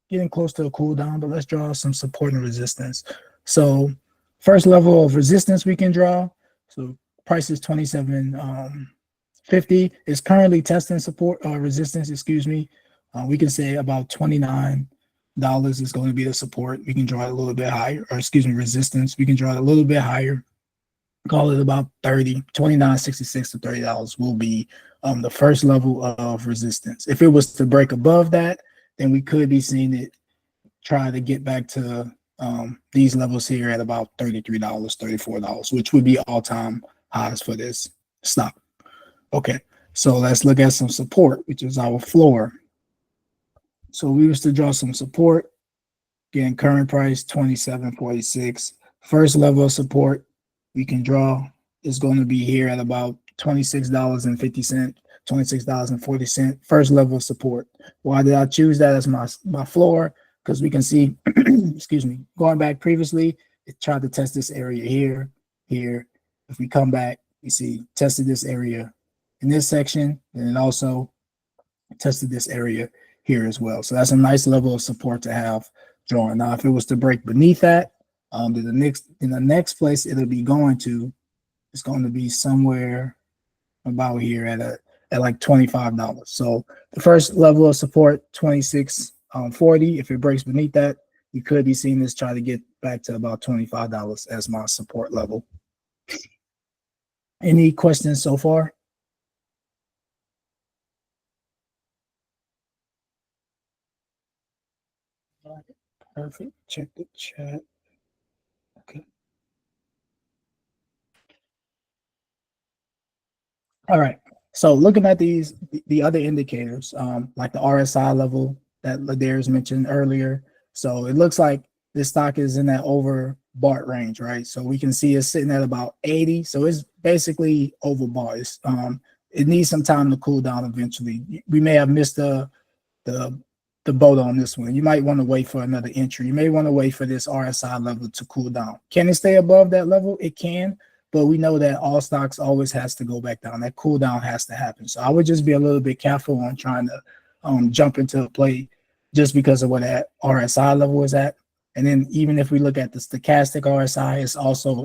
Speaker 3: getting close to a cool down, but let's draw some support and resistance. So first level of resistance we can draw. So price is 27.50 is currently testing support resistance, excuse me. We can say about $29 is going to be the support. We can draw it a little bit higher, or excuse me, resistance. We can draw it a little bit higher. Call it about $29.66 to $30 will be the first level of resistance. If it was to break above that, then we could be seeing it try to get back to these levels here at about $33, $34, which would be all-time highs for this stock. Okay, so let's look at some support, which is our floor. So we used to draw some support. Again, current price $27.46. First level of support we can draw is going to be here at about $26.50, $26.40. First level of support. Why did I choose that as my floor? Because we can see, excuse me, going back previously, it tried to test this area here, here. If we come back, we see tested this area in this section, and it also tested this area here as well. So that's a nice level of support to have drawn. Now, if it was to break beneath that, then the next place it'll be going to, it's going to be somewhere about here at like $25. So the first level of support, 26.40. If it breaks beneath that, you could be seeing this try to get back to about $25 as my support level. Any questions so far? Perfect. Check the chat. Okay. All right. So looking at the other indicators, like the RSI level that Ladarius mentioned earlier. So it looks like this stock is in that overbought range, right? So we can see it's sitting at about 80. So it's basically overbought. It needs some time to cool down eventually. We may have missed the the boat on this one. You might want to wait for another entry. You may want to wait for this RSI level to cool down. Can it stay above that level? It can, but we know that all stocks always has to go back down. That cool down has to happen. So I would just be a little bit careful on trying to jump into a play just because of where that RSI level is at. And then even if we look at the stochastic RSI,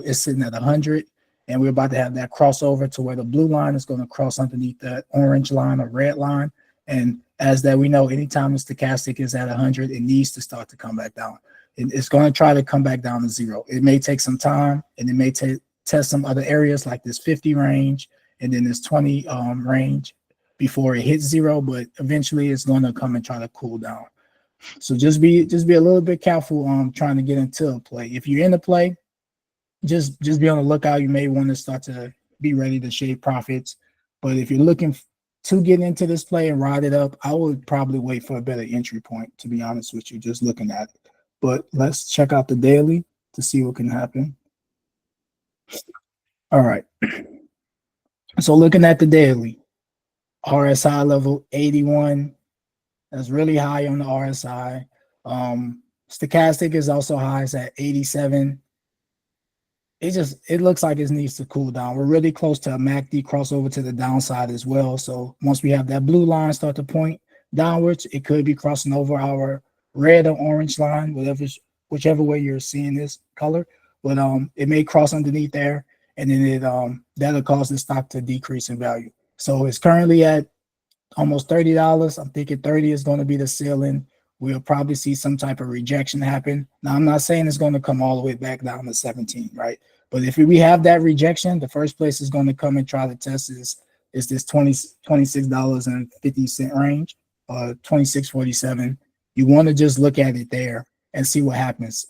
Speaker 3: it's sitting at 100, and we're about to have that crossover to where the blue line is going to cross underneath that orange line or red line. And as that we know, anytime the stochastic is at 100, it needs to start to come back down. It's going to try to come back down to zero. It may take some time, and it may test some other areas like this 50 range and then this 20 range before it hits zero, but eventually it's going to come and try to cool down. So just be a little bit careful trying to get into a play. If you're in the play, just be on the lookout. You may want to start to be ready to shave profits. But if you're looking to get into this play and ride it up, I would probably wait for a better entry point, to be honest with you, just looking at it. But let's check out the daily to see what can happen. All right. So looking at the daily, RSI level 81. That's really high on the RSI. Stochastic is also high. It's at 87. It looks like it needs to cool down. We're really close to a MACD crossover to the downside as well. So once we have that blue line start to point downwards, it could be crossing over our red or orange line, whichever way you're seeing this color. But it may cross underneath there, and then that'll cause the stock to decrease in value. So it's currently at almost $30. I'm thinking 30 is going to be the ceiling. We'll probably see some type of rejection happen. Now, I'm not saying it's going to come all the way back down to 17, right? But if we have that rejection, the first place is going to come and try to test is this $26.50 range, 26.47. You want to just look at it there and see what happens.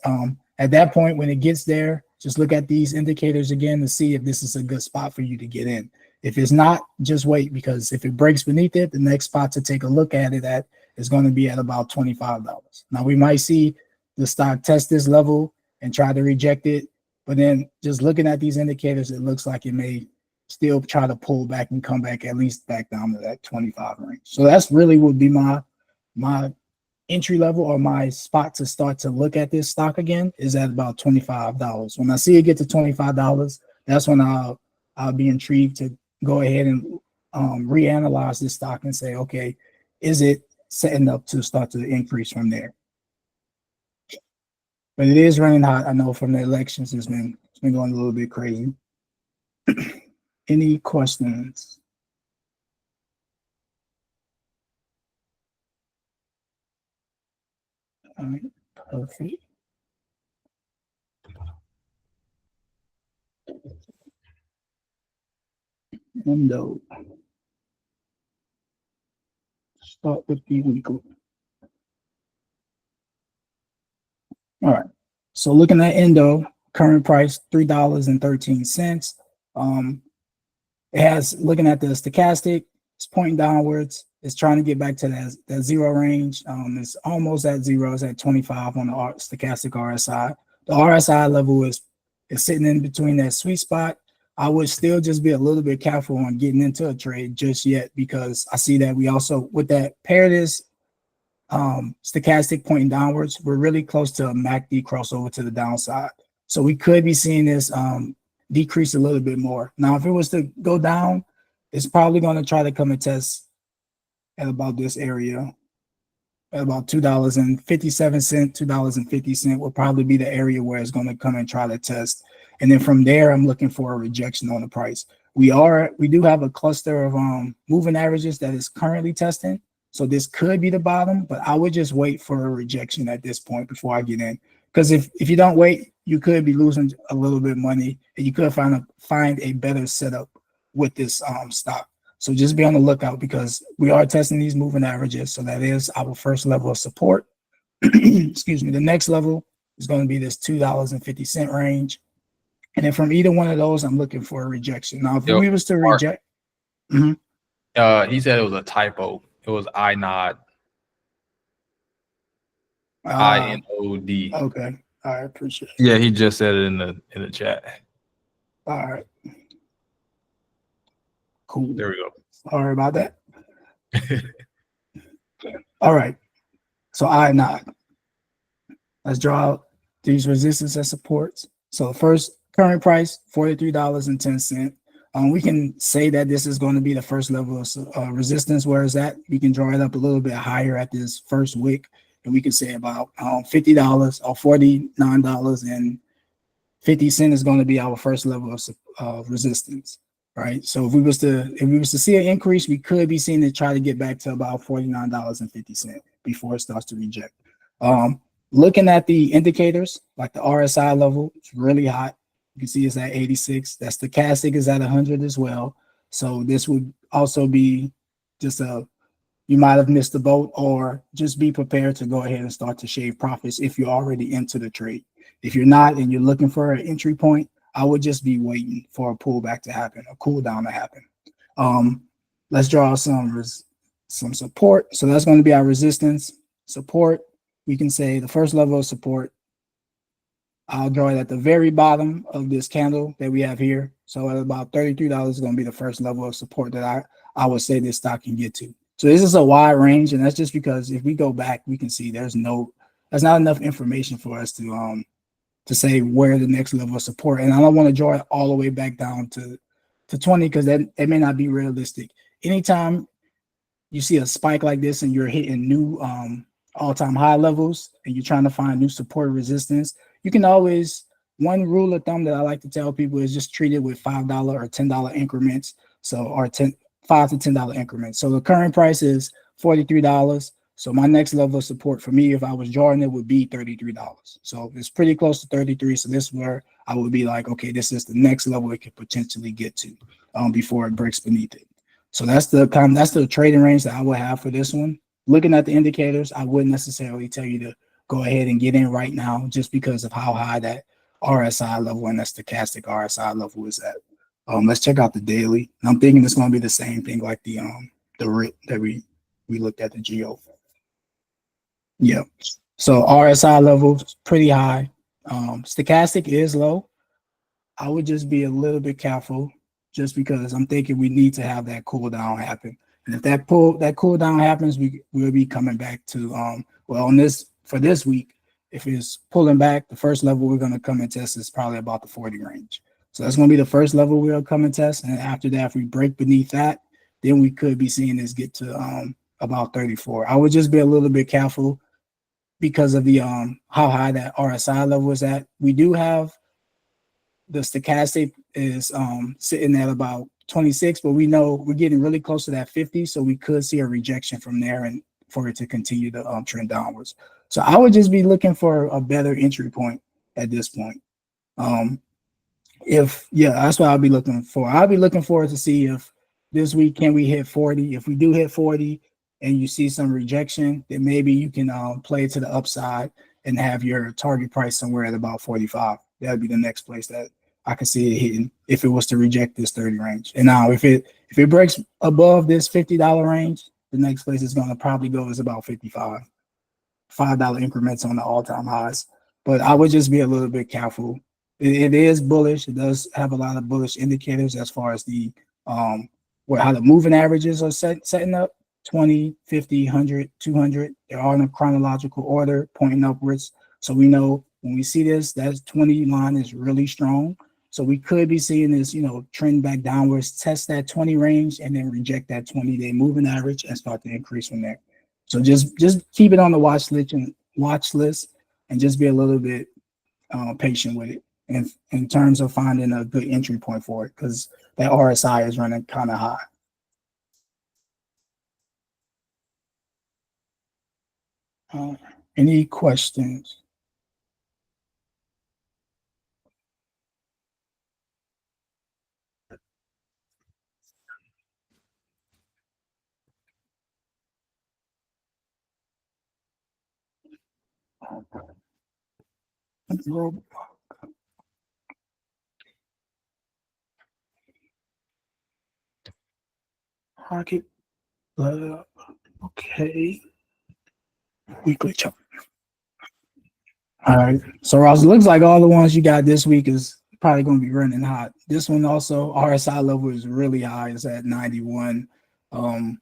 Speaker 3: At that point, when it gets there, just look at these indicators again to see if this is a good spot for you to get in. If it's not, just wait, because if it breaks beneath it, the next spot to take a look at it at is going to be at about $25. Now, we might see the stock test this level and try to reject it, but then just looking at these indicators, it looks like it may still try to pull back and come back at least back down to that 25 range. So that's really would be my entry level or my spot to start to look at this stock again is at about $25. When I see it get to $25, that's when I'll be intrigued to go ahead and reanalyze this stock and say, okay, is it setting up to start to increase from there? But it is running hot. I know from the elections, it's been going a little bit crazy. Any questions? All right, perfect. Window. Start with the weekly. All right. So looking at Endo, current price $3.13. It has, looking at the stochastic, it's pointing downwards. It's trying to get back to that zero range. It's almost at zero. It's at 25 on the stochastic RSI. The RSI level is sitting in between that sweet spot. I would still just be a little bit careful on getting into a trade just yet, because I see that we also, with that pair this stochastic pointing downwards, we're really close to a MACD crossover to the downside. So we could be seeing this decrease a little bit more. Now, if it was to go down, it's probably going to try to come and test at about this area, at about $2.57, $2.50 will probably be the area where it's going to come and try to test. And then from there, I'm looking for a rejection on the price. We do have a cluster of moving averages that is currently testing. So this could be the bottom, but I would just wait for a rejection at this point before I get in. Because if you don't wait, you could be losing a little bit of money, and you could find a better setup with this stock. So just be on the lookout, because we are testing these moving averages. So that is our first level of support. Excuse me. The next level is going to be this $2.50 range. And then from either one of those, I'm looking for a rejection. Now, if we was to reject,
Speaker 1: he said it was a typo. It was INOD. INOD.
Speaker 3: Okay. I appreciate it.
Speaker 1: Yeah, he just said it in the chat.
Speaker 3: All right. Cool.
Speaker 1: There we go.
Speaker 3: Sorry about that. All right. So INOD. Let's draw out these resistance and supports. So first, current price, $43.10. We can say that this is going to be the first level of resistance. Where is that? We can draw it up a little bit higher at this first wick, and we can say about $50 or $49.50 is going to be our first level of resistance, right? So if we was to see an increase, we could be seeing it try to get back to about $49.50 before it starts to reject. Looking at the indicators, like the RSI level, it's really hot. You can see it's at 86. That stochastic is at 100 as well. So this would also be just you might have missed the boat, or just be prepared to go ahead and start to shave profits if you're already into the trade. If you're not and you're looking for an entry point, I would just be waiting for a pullback to happen, a cool down to happen. Let's draw some support. So that's going to be our resistance. Support, we can say the first level of support, I'll draw it at the very bottom of this candle that we have here. So at about $33 is going to be the first level of support that I would say this stock can get to. So this is a wide range, and that's just because if we go back, we can see there's not enough information for us to say where the next level of support. And I don't want to draw it all the way back down to 20, because that it may not be realistic. Anytime you see a spike like this and you're hitting new all-time high levels and you're trying to find new support resistance, you can always, one rule of thumb that I like to tell people is just treat it with $5 or $10 increments. So, or $5 to $10 increments. So the current price is $43. So my next level of support for me, if I was drawing it, would be $33. So it's pretty close to 33. So this is where I would be like, okay, this is the next level it could potentially get to before it breaks beneath it. So that's the trading range that I would have for this one. Looking at the indicators, I wouldn't necessarily tell you to go ahead and get in right now, just because of how high that RSI level and that stochastic RSI level is at. Let's check out the daily. And I'm thinking it's going to be the same thing like the RIT that we looked at, the GEO. Yeah. So RSI level is pretty high. Stochastic is low. I would just be a little bit careful, just because I'm thinking we need to have that cool down happen. And if that cool down happens, we'll be coming back to for this week. If it's pulling back, the first level we're going to come and test is probably about the 40 range. So that's going to be the first level we'll come and test. And after that, if we break beneath that, then we could be seeing this get to about 34. I would just be a little bit careful because of the how high that RSI level is at. We do have the stochastic is sitting at about 26, but we know we're getting really close to that 50. So we could see a rejection from there and for it to continue to trend downwards. So I would just be looking for a better entry point at this point. That's what I'll be looking for. I'll be looking forward to see if this week can we hit 40. If we do hit 40 and you see some rejection, then maybe you can play to the upside and have your target price somewhere at about 45. That'd be the next place that I can see it hitting if it was to reject this 30 range. And now if it breaks above this $50 range, the next place it's going to probably go is about 55. $5 increments on the all-time highs. But I would just be a little bit careful. It is bullish. It does have a lot of bullish indicators as far as the how the moving averages are setting up. 20, 50, 100, 200. They're all in a chronological order, pointing upwards. So we know when we see this, that 20 line is really strong. So we could be seeing this, trend back downwards, test that 20 range, and then reject that 20-day moving average and start to increase from there. So just keep it on the watch list and just be a little bit patient with it in terms of finding a good entry point for it, because that RSI is running kind of high. Any questions? Pocket, okay. Weekly chart. All right. So Ross, it looks like all the ones you got this week is probably going to be running hot. This one also, RSI level is really high. It's at 91. And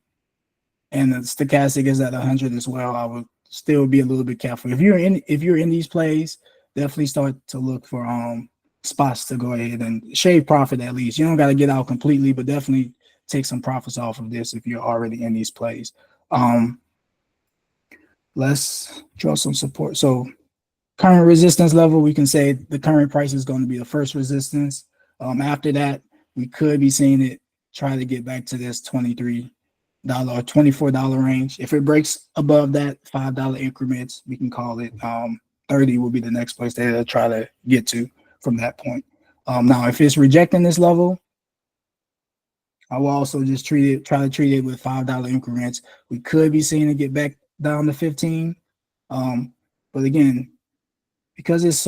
Speaker 3: the stochastic is at 100 as well. I would still be a little bit careful. If you're in these plays, definitely start to look for spots to go ahead and shave profit at least. You don't got to get out completely, but definitely take some profits off of this if you're already in these plays. Let's draw some support. So current resistance level, we can say the current price is going to be the first resistance. After that, we could be seeing it try to get back to this $23 or $24 range. If it breaks above that $5 increments, we can call it 30 will be the next place they'll try to get to from that point. Now, if it's rejecting this level, I will also just try to treat it with $5 increments. We could be seeing it get back down to 15. But again, because it's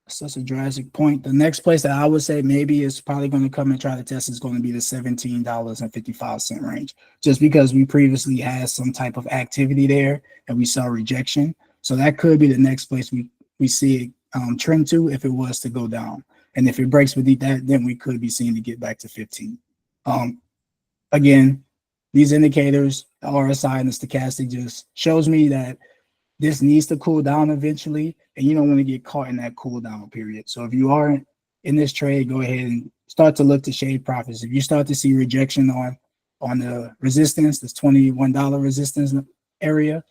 Speaker 3: such a drastic point, the next place that I would say maybe is probably going to come and try to test is going to be the $17.55 range, just because we previously had some type of activity there and we saw rejection. So that could be the next place we see it trend to if it was to go down. And if it breaks beneath that, then we could be seeing it get back to 15. Again, these indicators, the RSI and the stochastic, just shows me that this needs to cool down eventually, and you don't want to get caught in that cool down period. So if you are in this trade, go ahead and start to look to shade profits. If you start to see rejection on the resistance, this $21 resistance area,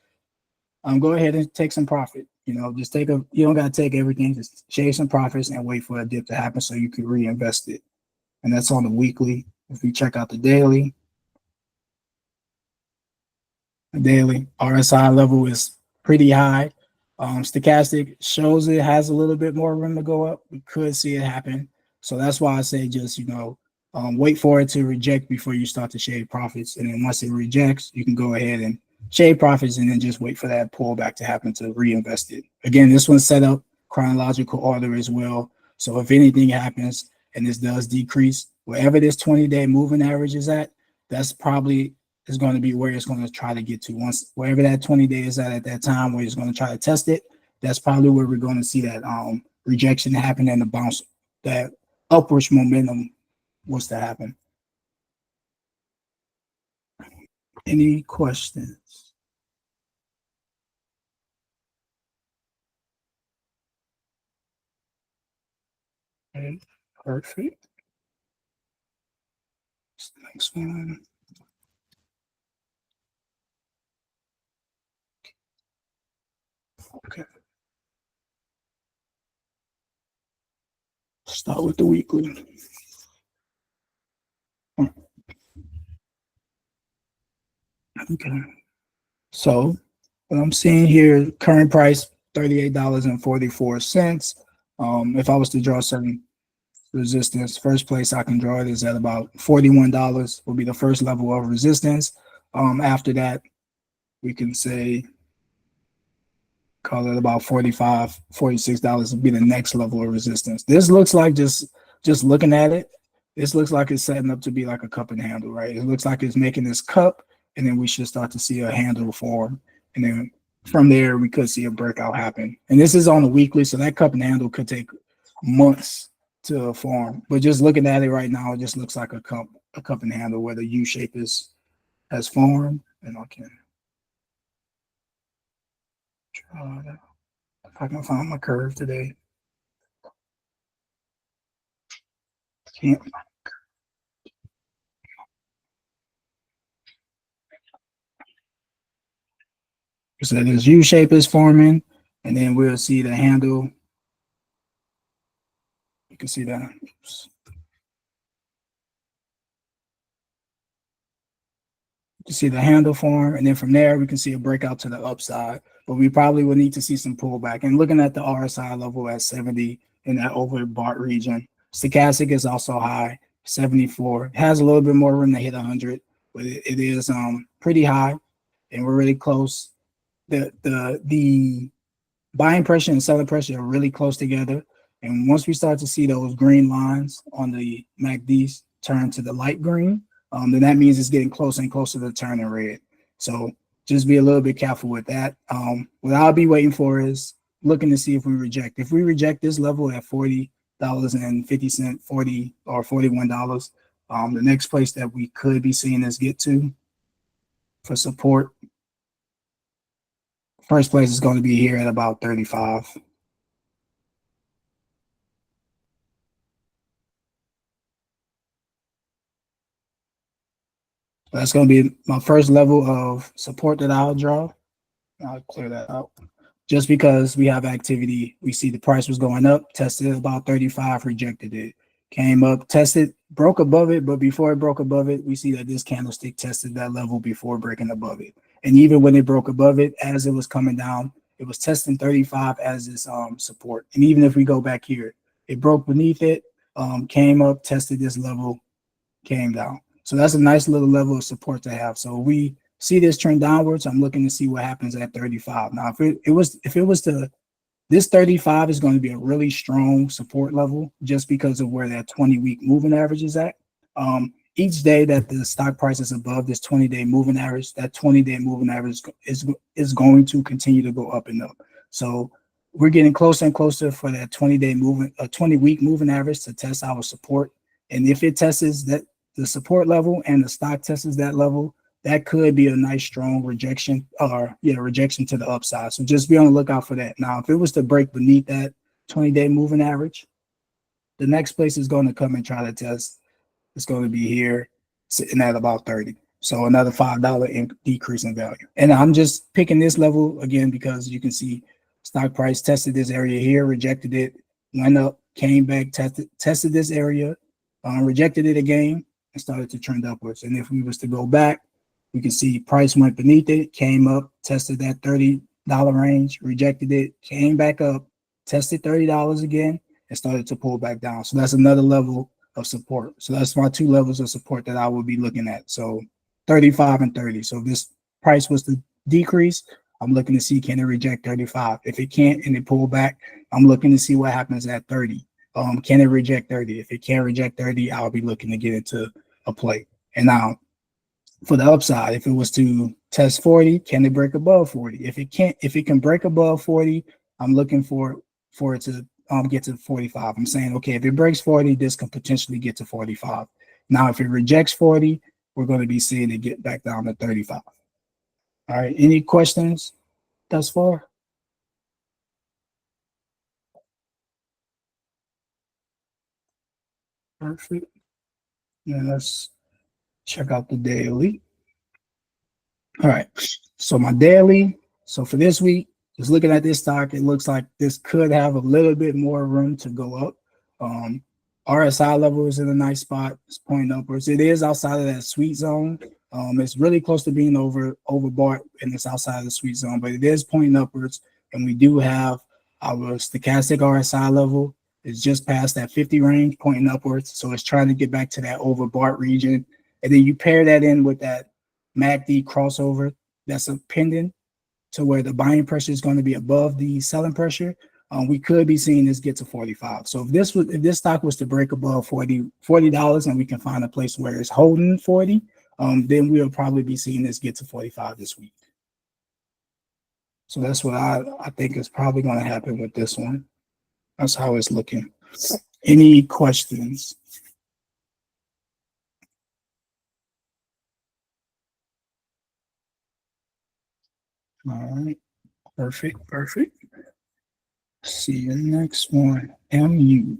Speaker 3: go ahead and take some profit. Just you don't got to take everything, just shave some profits and wait for a dip to happen so you can reinvest it. And that's on the weekly. If you check out the daily RSI level is pretty high. Stochastic shows it has a little bit more room to go up. We could see it happen. So that's why I say just, wait for it to reject before you start to shave profits. And then once it rejects, you can go ahead and shave profits and then just wait for that pullback to happen to reinvest it. Again, this one's set up chronological order as well. So if anything happens and this does decrease, wherever this 20-day moving average is at, that's probably is going to be where it's going to try to get to. Once wherever that 20-day is at that time where it's going to try to test it, that's probably where we're going to see that rejection happen and the bounce, that upwards momentum was to happen. Any questions? Okay, perfect. Next one. Okay. Start with the weekly. Okay. So what I'm seeing here, current price, $38.44. If I was to draw some resistance, first place I can draw it is at about $41 will be the first level of resistance. After that, we can say, call it about $45, $46 would be the next level of resistance. This looks like just looking at it, this looks like it's setting up to be like a cup and handle, right? It looks like it's making this cup, and then we should start to see a handle form. And then from there, we could see a breakout happen. And this is on the weekly, so that cup and handle could take months to form. But just looking at it right now, it just looks like a cup and handle where the U shape has formed. And I can draw that. If I can find my curve today. Can't. So this U shape is forming, and then we'll see the handle. You can see that. Oops. to see the handle form, and then from there we can see a breakout to the upside. But we probably would need to see some pullback. And looking at the RSI level at 70 in that overbought region, stochastic is also high, 74. It has a little bit more room to hit 100, but it is pretty high, and we're really close. The buying pressure and selling pressure are really close together. And once we start to see those green lines on the MACDs turn to the light green, then that means it's getting closer and closer to turning red. So just be a little bit careful with that. What I'll be waiting for is looking to see if we reject. If we reject this level at $40.50, 40 or $41, the next place that we could be seeing us get to for support, first place is going to be here at about 35. That's going to be my first level of support that I'll draw. I'll clear that out. Just because we have activity, we see the price was going up, tested about 35, rejected it, came up, tested, broke above it, but before it broke above it, we see that this candlestick tested that level before breaking above it. And even when it broke above it, as it was coming down, it was testing 35 as its support. And even if we go back here, it broke beneath it, came up, tested this level, came down. So that's a nice little level of support to have. So we see this trend downwards. I'm looking to see what happens at 35. Now, if it was to, this 35 is going to be a really strong support level just because of where that 20-week moving average is at. Each day that the stock price is above this 20-day moving average, that 20-day moving average is going to continue to go up and up. So we're getting closer and closer for that 20-day moving, 20-week moving average to test our support. And if it tests that the support level and the stock tests that level, that could be a nice strong rejection rejection to the upside. So just be on the lookout for that. Now, if it was to break beneath that 20-day moving average, the next place is going to come and try to test. It's going to be here sitting at about 30. So another $5 decrease in value. And I'm just picking this level again because you can see stock price tested this area here, rejected it, went up, came back, tested this area, rejected it again, and started to trend upwards. And if we was to go back, we can see price went beneath it, came up, tested that $30 range, rejected it, came back up, tested $30 again, and started to pull back down. So that's another level of support. So that's my two levels of support that I will be looking at. So 35 and 30. So if this price was to decrease, I'm looking to see can it reject 35. If it can't and it pull back, I'm looking to see what happens at 30. Can it reject 30? If it can't reject 30, I'll be looking to get into a play. And now for the upside, if it was to test 40, can it break above 40? If it can't, if it can break above 40, I'm looking for it to get to 45. I'm saying, okay, if it breaks 40, this can potentially get to 45. Now, if it rejects 40, we're going to be seeing it get back down to 35. All right. Any questions thus far? Perfect. And let's check out the daily. All right. So my daily. So for this week, just looking at this stock, it looks like this could have a little bit more room to go up. RSI level is in a nice spot. It's pointing upwards. It is outside of that sweet zone. It's really close to being overbought, and it's outside of the sweet zone, but it is pointing upwards. And we do have our stochastic RSI level. It's just past that 50 range, pointing upwards. So it's trying to get back to that overbought region. And then you pair that in with that MACD crossover that's a pendant to where the buying pressure is going to be above the selling pressure. We could be seeing this get to 45. So if this stock was to break above $40 and we can find a place where it's holding 40, then we'll probably be seeing this get to 45 this week. So that's what I think is probably going to happen with this one. That's how it's looking. Any questions? All right. Perfect. See you next one. MU.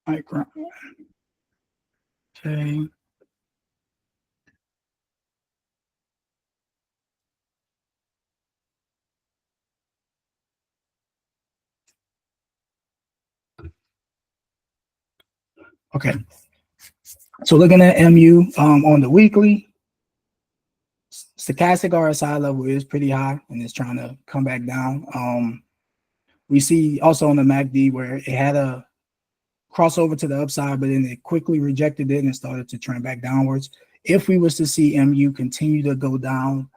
Speaker 3: Micron. Okay. Okay. So looking at MU on the weekly, stochastic RSI level is pretty high and it's trying to come back down. We see also on the MACD where it had a crossover to the upside, but then it quickly rejected it and started to trend back downwards. If we was to see MU continue to go down,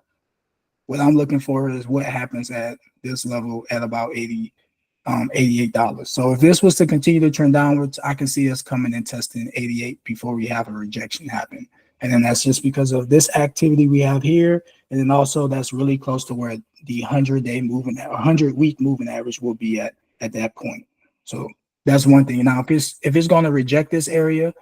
Speaker 3: what I'm looking for is what happens at this level at about $88. So if this was to continue to trend downwards, I can see us coming and testing 88 before we have a rejection happen. And then that's just because of this activity we have here. And then also that's really close to where the 100-day moving, 100-week moving average will be at that point. So that's one thing. Now, if it's going to reject this area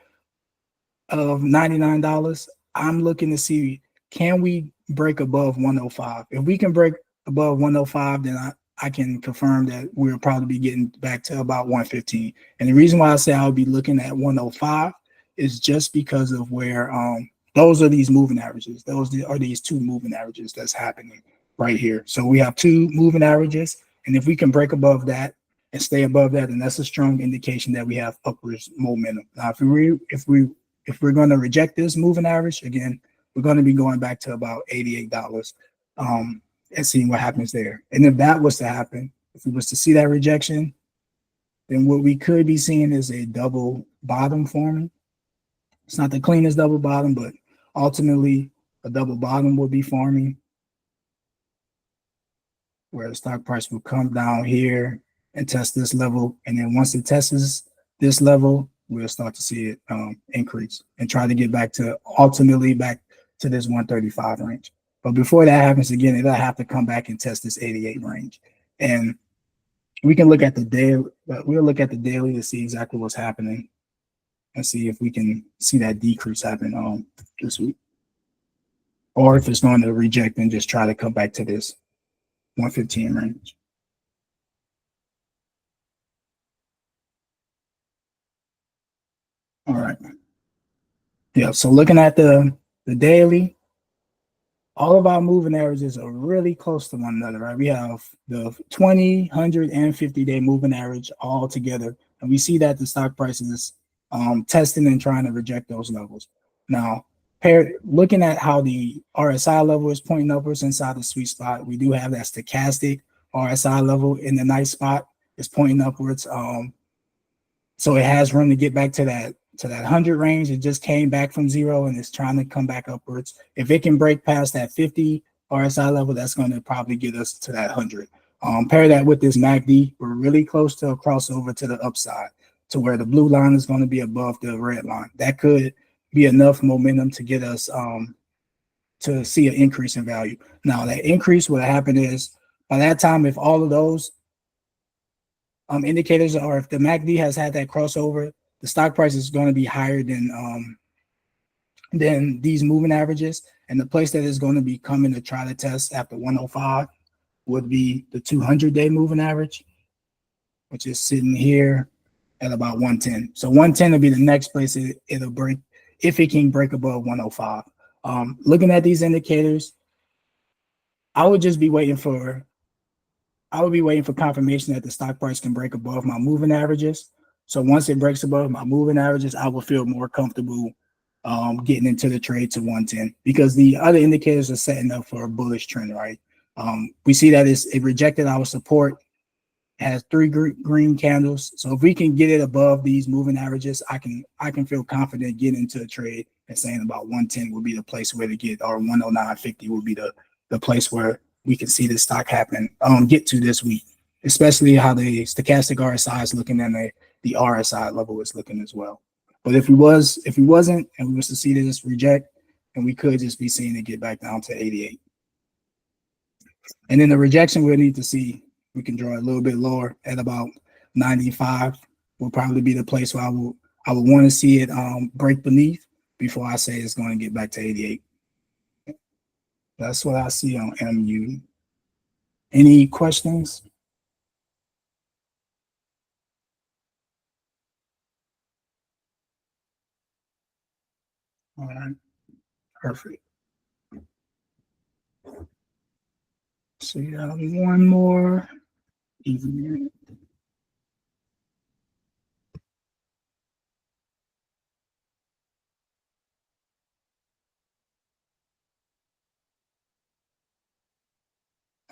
Speaker 3: of $99, I'm looking to see, can we break above 105? If we can break above 105, then I can confirm that we'll probably be getting back to about 115. And the reason why I say I'll be looking at 105 is just because of where those are these moving averages. Those are these two moving averages that's happening right here. So we have two moving averages, and if we can break above that and stay above that, then that's a strong indication that we have upwards momentum. Now, if we're going to reject this moving average again, we're going to be going back to about $88 and seeing what happens there. And if that was to happen, if we was to see that rejection, then what we could be seeing is a double bottom forming. It's not the cleanest double bottom, but ultimately a double bottom will be forming where the stock price will come down here and test this level. And then once it tests this level, we'll start to see it increase and try to get back to ultimately back to this 135 range. But before that happens again, it'll have to come back and test this 88 range. And we can look at the daily, we'll look at the daily to see exactly what's happening and see if we can see that decrease happen this week. Or if it's going to reject and just try to come back to this 115 range. All right. Yeah, so looking at the daily, all of our moving averages are really close to one another, right? We have the 20, 100, and 50-day moving average all together. And we see that the stock price is testing and trying to reject those levels. Now, looking at how the RSI level is pointing upwards inside the sweet spot, we do have that stochastic RSI level in the nice spot. It's pointing upwards. So it has room to get back to that 100 range. It just came back from zero and it's trying to come back upwards. If it can break past that 50 RSI level, that's going to probably get us to that 100. Pair that with this MACD, we're really close to a crossover to the upside to where the blue line is going to be above the red line. That could be enough momentum to get us to see an increase in value. Now that increase, what happened is by that time, if all of those indicators, or if the MACD has had that crossover, the stock price is going to be higher than these moving averages. And the place that is going to be coming to try to test after 105 would be the 200-day moving average, which is sitting here at about 110. So 110 will be the next place it'll break if it can break above 105. Looking at these indicators, I would be waiting for confirmation that the stock price can break above my moving averages. So once it breaks above my moving averages, I will feel more comfortable getting into the trade to 110 because the other indicators are setting up for a bullish trend, right? We see that it rejected our support, has 3 green candles. So if we can get it above these moving averages, I can feel confident getting into a trade and saying about 110 will be the place where to get, or 109.50 will be the place where we can see this stock happen, get to this week, especially how the stochastic RSI is looking and the RSI level is looking as well. But if we wasn't, and we was to see this reject, and we could just be seeing it get back down to 88. And then the rejection we'll need to see, we can draw a little bit lower at about 95 will probably be the place where I would want to see it break beneath before I say it's going to get back to 88. That's what I see on MU. Any questions? All right, perfect. So you have one more. Even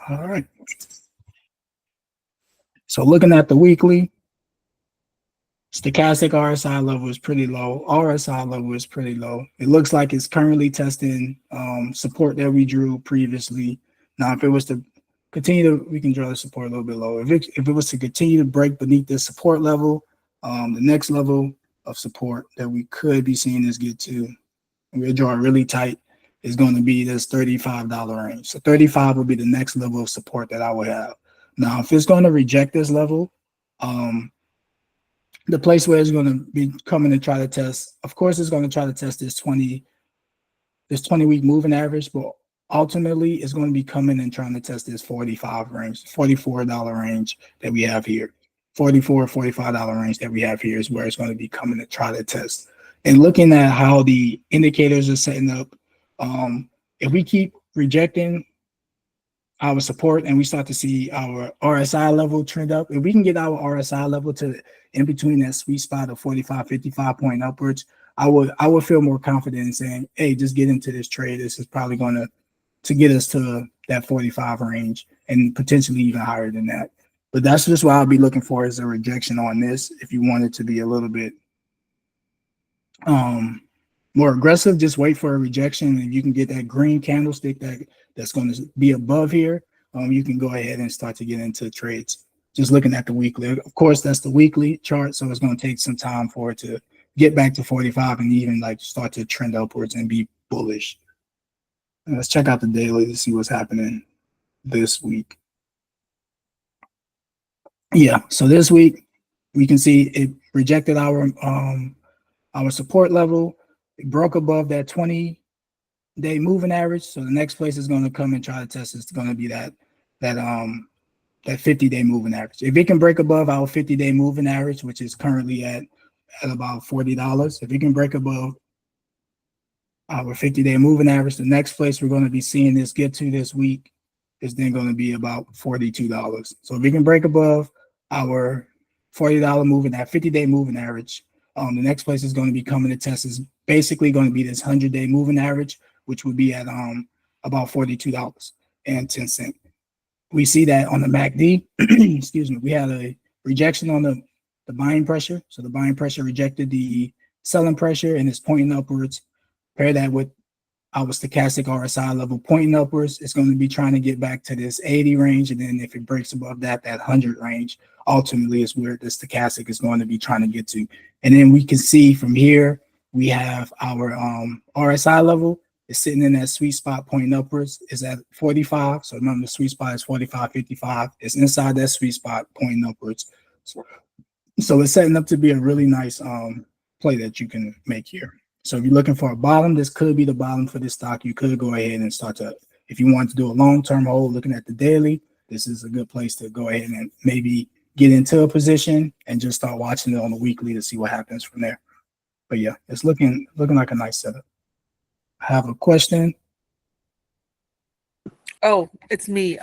Speaker 3: All right. So looking at the weekly, stochastic RSI level is pretty low. RSI level is pretty low. It looks like it's currently testing support that we drew previously. Now, if it was to continue to, we can draw the support a little bit lower. If it was to continue to break beneath this support level, the next level of support that we could be seeing this get to, and we'll draw it really tight, is going to be this $35 range. So 35 will be the next level of support that I would have. Now, if it's going to reject this level, the place where it's going to be coming to try to test, of course, it's going to try to test this 20-week moving average, but ultimately it's going to be coming and trying to test this 45 range, $44 range that we have here. $45 range that we have here is where it's going to be coming to try to test. And looking at how the indicators are setting up, if we keep rejecting our support and we start to see our RSI level trend up, if we can get our RSI level to in between that sweet spot of 45, 55 point upwards, I would feel more confident in saying, hey, just get into this trade. This is probably going to get us to that 45 range and potentially even higher than that. But that's just what I'll be looking for, is a rejection on this. If you want it to be a little bit more aggressive, just wait for a rejection. If you can get that green candlestick that's going to be above here, you can go ahead and start to get into trades. Just looking at the weekly. Of course, that's the weekly chart, so it's going to take some time for it to get back to 45 and even like start to trend upwards and be bullish. And let's check out the daily to see what's happening this week. Yeah, so this week we can see it rejected our support level. It broke above that 20-day moving average. So the next place is going to come and try to test is going to be that 50-day moving average. If it can break above our 50-day moving average, which is currently at about $40, if it can break above our 50-day moving average, the next place we're going to be seeing this get to this week is then going to be about $42. So if it can break above our $40 moving, that 50-day moving average, the next place is going to be coming to test is basically going to be this 100-day moving average, which would be at about $42.10. We see that on the MACD. Excuse me. We had a rejection on the buying pressure. So the buying pressure rejected the selling pressure and it's pointing upwards. Pair that with our stochastic RSI level pointing upwards. It's going to be trying to get back to this 80 range. And then if it breaks above that 100 range, ultimately is where the stochastic is going to be trying to get to. And then we can see from here, we have our RSI level is sitting in that sweet spot pointing upwards, is at 45. So remember, the sweet spot is 45, 55. It's inside that sweet spot pointing upwards. So it's setting up to be a really nice play that you can make here. So if you're looking for a bottom, this could be the bottom for this stock. You could go ahead and start to, if you want to do a long-term hold, looking at the daily, this is a good place to go ahead and maybe get into a position and just start watching it on the weekly to see what happens from there. But yeah, it's looking like a nice setup. I have a question.
Speaker 4: Oh, it's me.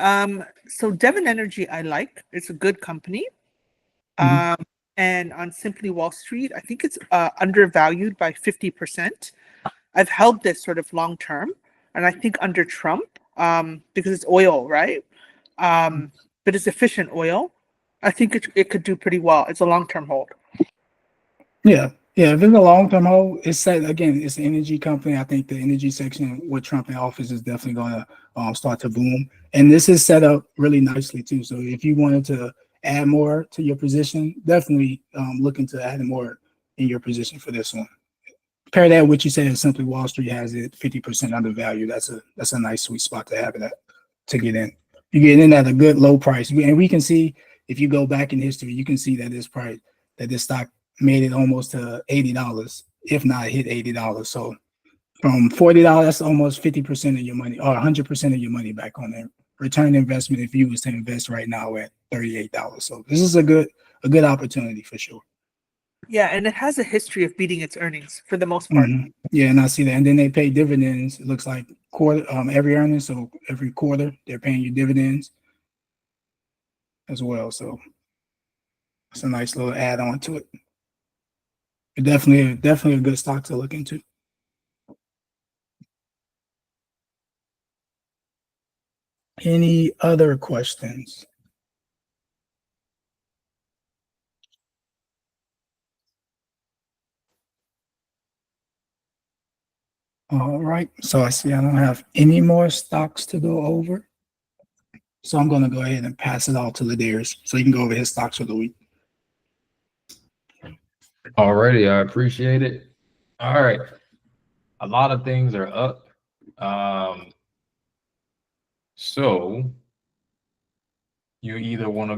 Speaker 4: So Devon Energy, I like. It's a good company. And on Simply Wall Street, I think it's undervalued by 50%. I've held this sort of long term, and I think under Trump, because it's oil, right? But it's efficient oil. I think it could do pretty well. It's a long term hold.
Speaker 3: Yeah. If it's a long-term hold, it's set again. It's an energy company. I think the energy section with Trump in office is definitely going to start to boom. And this is set up really nicely too. So if you wanted to add more to your position, definitely look into adding more in your position for this one. Pair that with what you said, Simply Wall Street has it 50% undervalued. That's a nice sweet spot to have it at, to get in. You get in at a good low price, and we can see if you go back in history, you can see that this stock made it almost to $80, if not hit $80. So from $40, that's almost 50% of your money or 100% of your money back on there. Return investment if you was to invest right now at $38. So this is a good opportunity for sure.
Speaker 4: Yeah, and it has a history of beating its earnings for the most part.
Speaker 3: Yeah, and I see that. And then they pay dividends. It looks like every earnings, so every quarter they're paying you dividends as well. So it's a nice little add-on to it. Definitely a good stock to look into. Any other questions? All right, so I see I don't have any more stocks to go over. So I'm going to go ahead and pass it all to Ladarius so you can go over his stocks for the week.
Speaker 1: Alrighty, I appreciate it. All right. A lot of things are up. So you either want to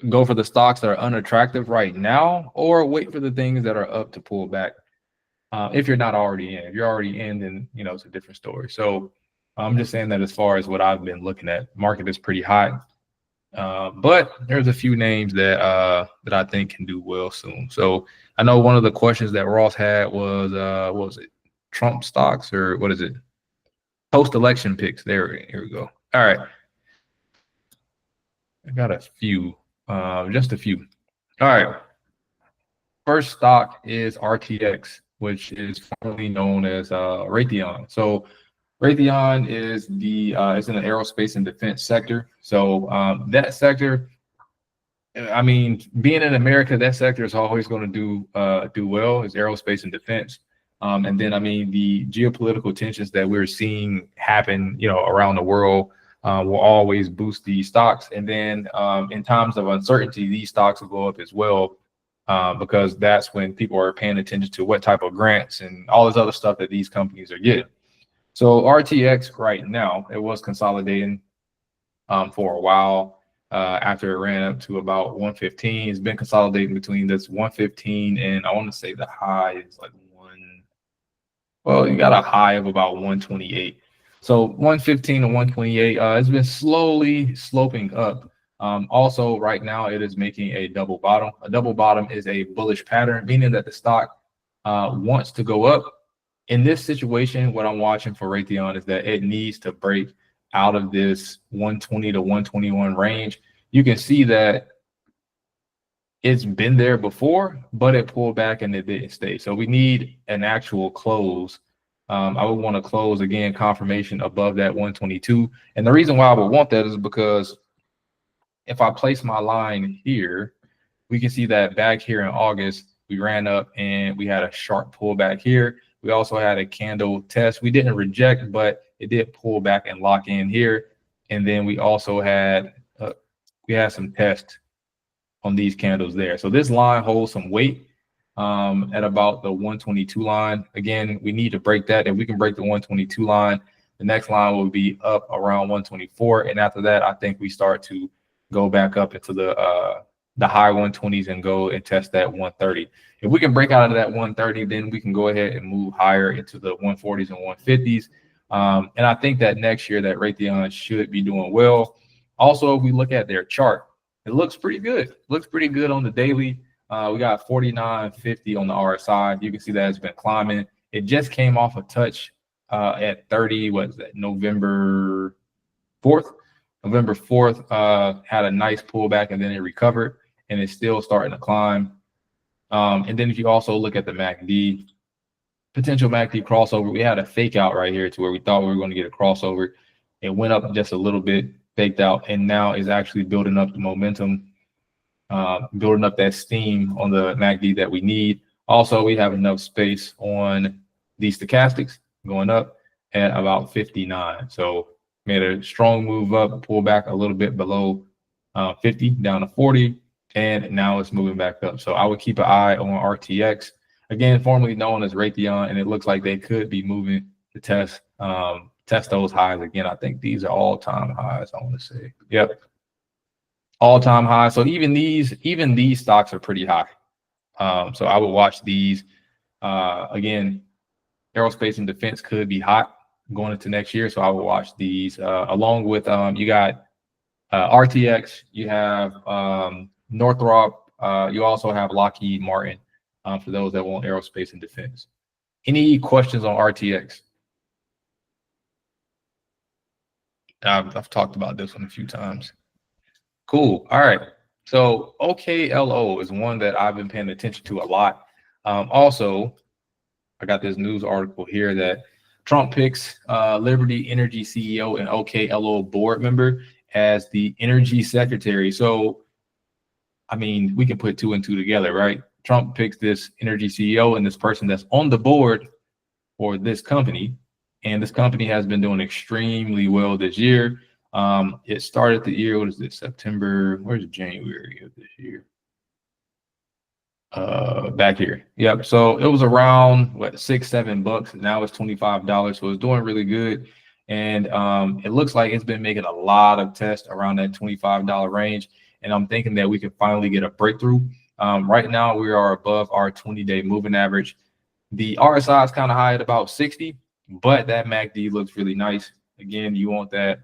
Speaker 1: go for the stocks that are unattractive right now, or wait for the things that are up to pull back. If you're not already in, if you're already in, then it's a different story. So I'm just saying that as far as what I've been looking at, market is pretty hot. But there's a few names that I think can do well soon. So I know one of the questions that Ross had was what was it? Trump stocks, or what is it? Post-election picks. Here we go. All right. I got a few, just a few. All right. First stock is RTX, which is formerly known as Raytheon. So Raytheon is it's in the aerospace and defense sector. So that sector, I mean, being in America, that sector is always going to do well. Is aerospace and defense. And then, I mean, the geopolitical tensions that we're seeing happen, around the world will always boost these stocks. And then in times of uncertainty, these stocks will go up as well, because that's when people are paying attention to what type of grants and all this other stuff that these companies are getting. So RTX right now, it was consolidating for a while. After it ran up to about 115, it's been consolidating between this 115 and I want to say the high is like you got a high of about 128. So 115 to 128, it's been slowly sloping up. Also, right now it is making a double bottom. A double bottom is a bullish pattern, meaning that the stock wants to go up. In this situation, what I'm watching for Raytheon is that it needs to break out of this 120 to 121 range. You can see that it's been there before, but it pulled back and it didn't stay. So we need an actual close. I would want to close again, confirmation above that 122. And the reason why I would want that is because if I place my line here, we can see that back here in August, we ran up and we had a sharp pullback here. We also had a candle test. We didn't reject, but it did pull back and lock in here. And then we also had some test on these candles there. So this line holds some weight at about the 122 line. Again, we need to break that. If we can break the 122 line, the next line will be up around 124. And after that, I think we start to go back up into the high 120s and go and test that 130. If we can break out of that 130, then we can go ahead and move higher into the 140s and 150s. And I think that next year that Raytheon should be doing well. Also, if we look at their chart, it looks pretty good. Looks pretty good on the daily. We got 49.50 on the RSI. You can see that it's been climbing. It just came off a touch at 30. What is that? November 4th. November 4th had a nice pullback and then it recovered and it's still starting to climb. And then if you also look at the MACD, potential MACD crossover, we had a fake out right here to where we thought we were going to get a crossover. It went up just a little bit, faked out, and now is actually building up the momentum, building up that steam on the MACD that we need. Also, we have enough space on the stochastics going up at about 59. So made a strong move up, pull back a little bit below 50 down to 40, and now it's moving back up. So I would keep an eye on RTX, again, formerly known as Raytheon, and it looks like they could be moving to test those highs again. I think these are all-time highs, I want to say. Yep. All-time highs. So even these stocks are pretty high. So I would watch these. Again, aerospace and defense could be hot going into next year. So I will watch these along with you got RTX, you have Northrop, you also have Lockheed Martin for those that want aerospace and defense. Any questions on RTX? I've talked about this one a few times. Cool. All right. So OKLO is one that I've been paying attention to a lot. Also, I got this news article here that Trump picks Liberty Energy CEO and OKLO board member as the energy secretary. So, I mean, we can put two and two together, right? Trump picks this energy CEO and this person that's on the board for this company. And this company has been doing extremely well this year. It started the year, what is it, September? Where's January of this year? Back here. Yep. So it was around what, $6-7. Now it's $25. So it's doing really good. And it looks like it's been making a lot of tests around that $25 range. And I'm thinking that we can finally get a breakthrough. Right now we are above our 20-day moving average. The RSI is kind of high at about 60, but that MACD looks really nice. Again, you want that,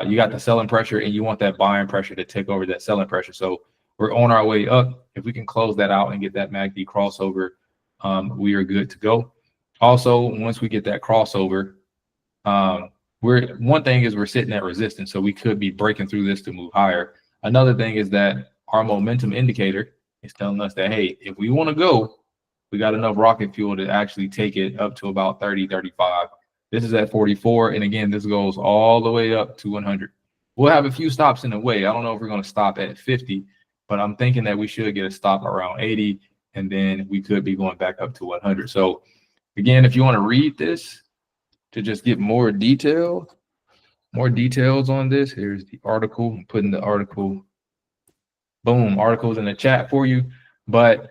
Speaker 1: you got the selling pressure and you want that buying pressure to take over that selling pressure. So we're on our way up. If we can close that out and get that MACD crossover, we are good to go. Also, once we get that crossover, one thing is we're sitting at resistance, so we could be breaking through this to move higher. Another thing is that our momentum indicator is telling us that, hey, if we want to go, we got enough rocket fuel to actually take it up to about 30, 35. This is at 44. And again, this goes all the way up to 100. We'll have a few stops in the way. I don't know if we're going to stop at 50, but I'm thinking that we should get a stop around 80, and then we could be going back up to 100. So again, if you want to read this to just get more details on this, here's the article. I'm putting the article, boom, articles in the chat for you. But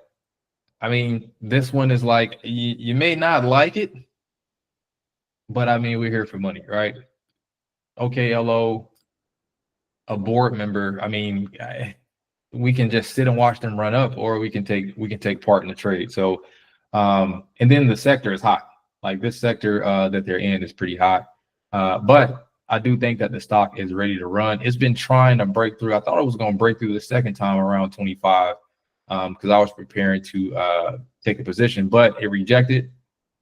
Speaker 1: I mean, this one is like, you may not like it, but I mean, we're here for money, right? OKLO, a board member. I mean, we can just sit and watch them run up, or we can take part in the trade. So, and then the sector is hot. Like this sector that they're in is pretty hot. But I do think that the stock is ready to run. It's been trying to break through. I thought it was going to break through the second time around 25. Because I was preparing to take a position, but it rejected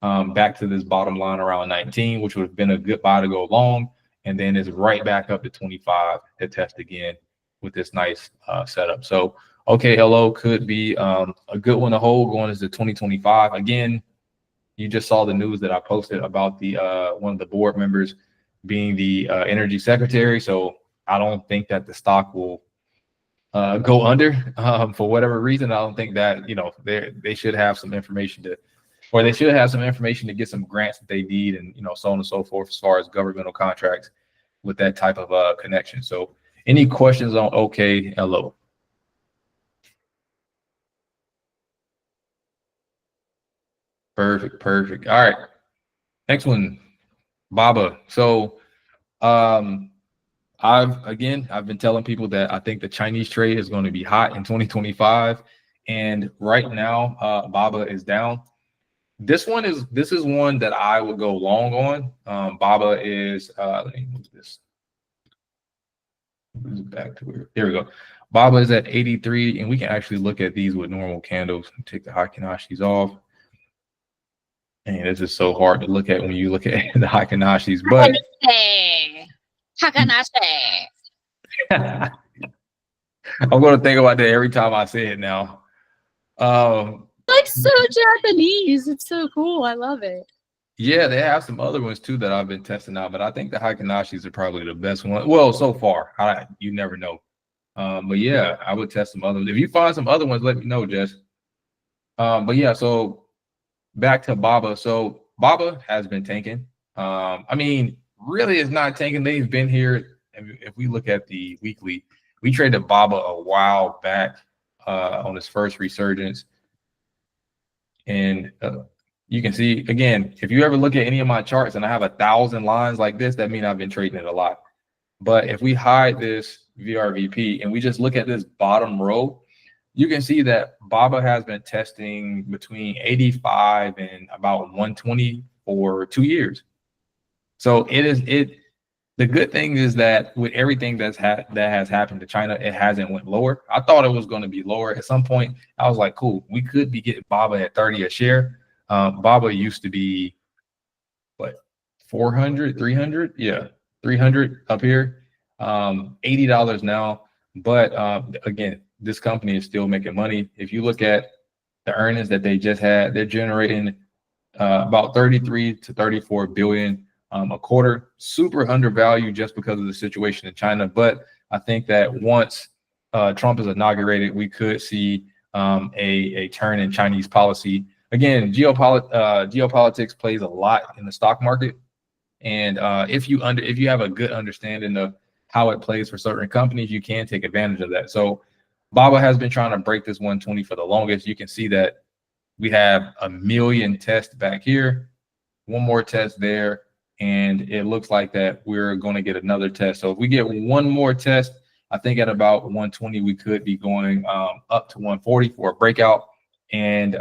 Speaker 1: back to this bottom line around 19, which would have been a good buy to go long, and then it's right back up to 25 to test again with this nice setup. So, OKLO could be a good one to hold going into 2025. Again, you just saw the news that I posted about the one of the board members being the energy secretary. So I don't think that the stock will go under for whatever reason. I don't think that, you know, they should have some information to get some grants that they need, and, you know, so on and so forth as far as governmental contracts with that type of connection. So any questions on OKLO? Perfect. All right, next one, BABA. So I've been telling people that I think the Chinese trade is going to be hot in 2025, and right now BABA is down. This is one that I would go long on. BABA is let me move this back to where, here we go. BABA is at 83, and we can actually look at these with normal candles. Take the Heikinashis off. And this is so hard to look at when you look at the Heikinashis, but I'm going to think about that every time I say it now.
Speaker 2: Like so Japanese. It's so cool. I love it.
Speaker 1: Yeah, they have some other ones too that I've been testing out, but I think the Heikinashis are probably the best one. Well, so far, you never know. But yeah, I would test some others. If you find some other ones, let me know, Jess. But yeah, so back to BABA. So BABA has been tanking. I mean, really, it's not tanking. They've been here. If we look at the weekly, we traded BABA a while back on its first resurgence, and you can see again, if you ever look at any of my charts and I have 1,000 lines like this, that means I've been trading it a lot. But if we hide this VRVP and we just look at this bottom row, you can see that BABA has been testing between 85 and about 120 for 2 years. So the good thing is that with everything that has happened to China, it hasn't went lower. I thought it was going to be lower at some point. I was like, cool, we could be getting BABA at 30 a share. BABA used to be what, 400, 300? Yeah, 300 up here. $80 now. But again, this company is still making money. If you look at the earnings that they just had, they're generating about 33 to 34 billion a quarter. Super undervalued just because of the situation in China. But I think that once Trump is inaugurated, we could see a turn in Chinese policy. Again, geopolitics plays a lot in the stock market, and if you have a good understanding of how it plays for certain companies, you can take advantage of that. So BABA has been trying to break this 120 for the longest. You can see that we have a million tests back here, one more test there, and it looks like that we're going to get another test. So if we get one more test, I think at about 120, we could be going up to 140 for a breakout. And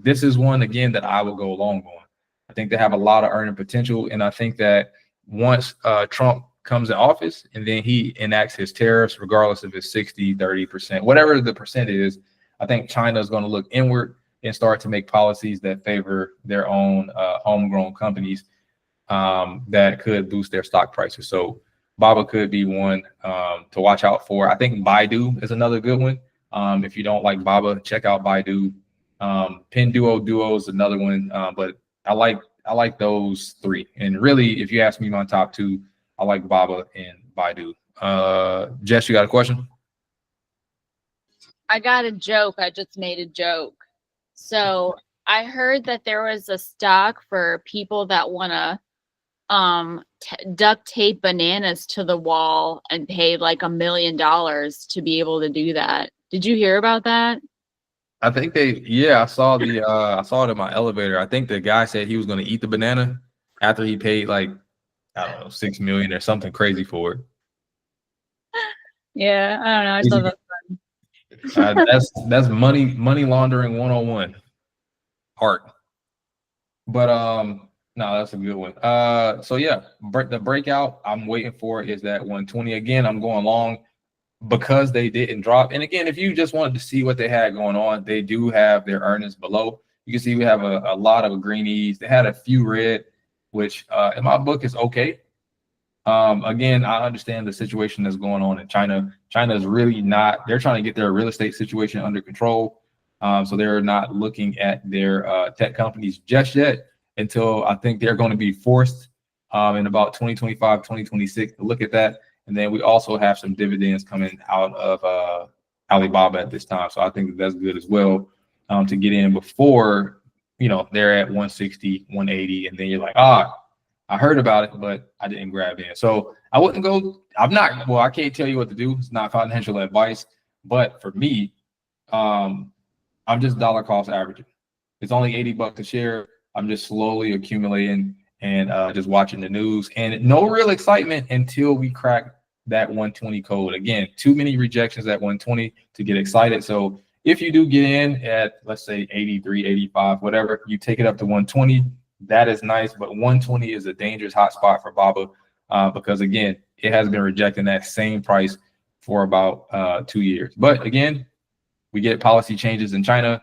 Speaker 1: this is one, again, that I will go long on. I think they have a lot of earning potential. And I think that once Trump comes in office and then he enacts his tariffs, regardless if it's 60, 30%, whatever the percent is, I think China is going to look inward and start to make policies that favor their own homegrown companies that could boost their stock prices. So BABA could be one to watch out for. I think Baidu is another good one. If you don't like BABA, check out Baidu. Pinduoduo is another one, but I like those three. And really, if you ask me my top two, I like BABA and Baidu. Jess, you got a question?
Speaker 2: I got a joke. I just made a joke. So I heard that there was a stock for people that want to duct tape bananas to the wall and pay like $1 million to be able to do that. Did you hear about that?
Speaker 1: I think I saw I saw it in my elevator. I think the guy said he was going to eat the banana after he paid like, I don't know, $6 million or something crazy for it.
Speaker 2: Yeah, I don't know. I saw that.
Speaker 1: That's money laundering 101. Art. But no, that's a good one. So yeah, the breakout I'm waiting for is that 120. Again, I'm going long because they didn't drop. And again, if you just wanted to see what they had going on, they do have their earnings below. You can see we have a lot of greenies. They had a few red, which in my book is okay. Again, I understand the situation that's going on in China. China is really not, they're trying to get their real estate situation under control. So they're not looking at their tech companies just yet until I think they're going to be forced in about 2025, 2026 to look at that. And then we also have some dividends coming out of Alibaba at this time. So I think that's good as well to get in before, they're at 160, 180. And then you're like, I heard about it, but I didn't grab in. So I wouldn't go. I can't tell you what to do. It's not financial advice. But for me, I'm just dollar cost averaging. It's only $80 a share. I'm just slowly accumulating and just watching the news, and no real excitement until we crack that 120 code. Again, too many rejections at 120 to get excited. So if you do get in at, let's say 83, 85, whatever, you take it up to 120. That is nice, but 120 is a dangerous hot spot for BABA because again, it has been rejecting that same price for about 2 years. But again, we get policy changes in China.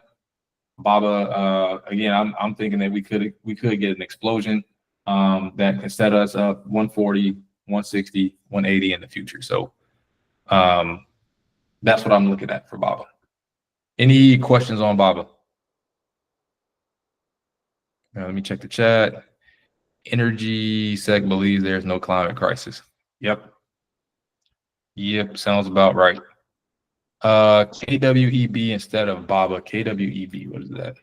Speaker 1: BABA, again, I'm thinking that we could get an explosion that can set us up 140, 160, 180 in the future. So that's what I'm looking at for BABA. Any questions on BABA? Let me check the chat. Energy Sec believes there's no climate crisis. Yep, sounds about right. KWEB instead of BABA. KWEB, what is that?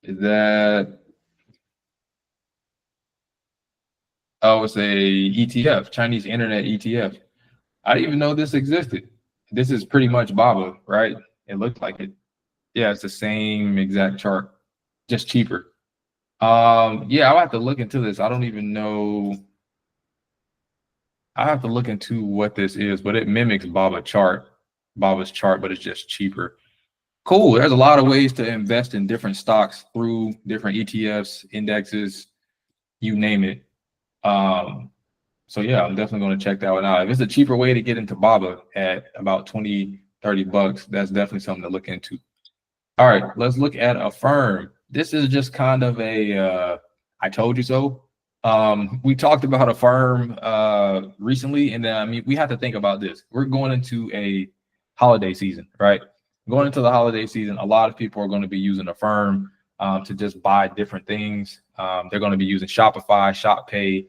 Speaker 1: Is that, it's a ETF, Chinese internet ETF. I didn't even know this existed. This is pretty much BABA, right? It looked like it. Yeah, it's the same exact chart, just cheaper. Yeah, I'll have to look into this. I don't even know. I have to look into what this is, but it mimics Baba's chart, but it's just cheaper. Cool. There's a lot of ways to invest in different stocks through different ETFs, indexes, you name it. So yeah, I'm definitely going to check that one out. If it's a cheaper way to get into BABA at about 20, 30 bucks, that's definitely something to look into. All right, let's look at Affirm. This is just kind of a I told you so. We talked about Affirm recently, and we have to think about this. We're going into a holiday season, right? going into the holiday season, a lot of people are going to be using Affirm to just buy different things. They're going to be using Shopify, ShopPay,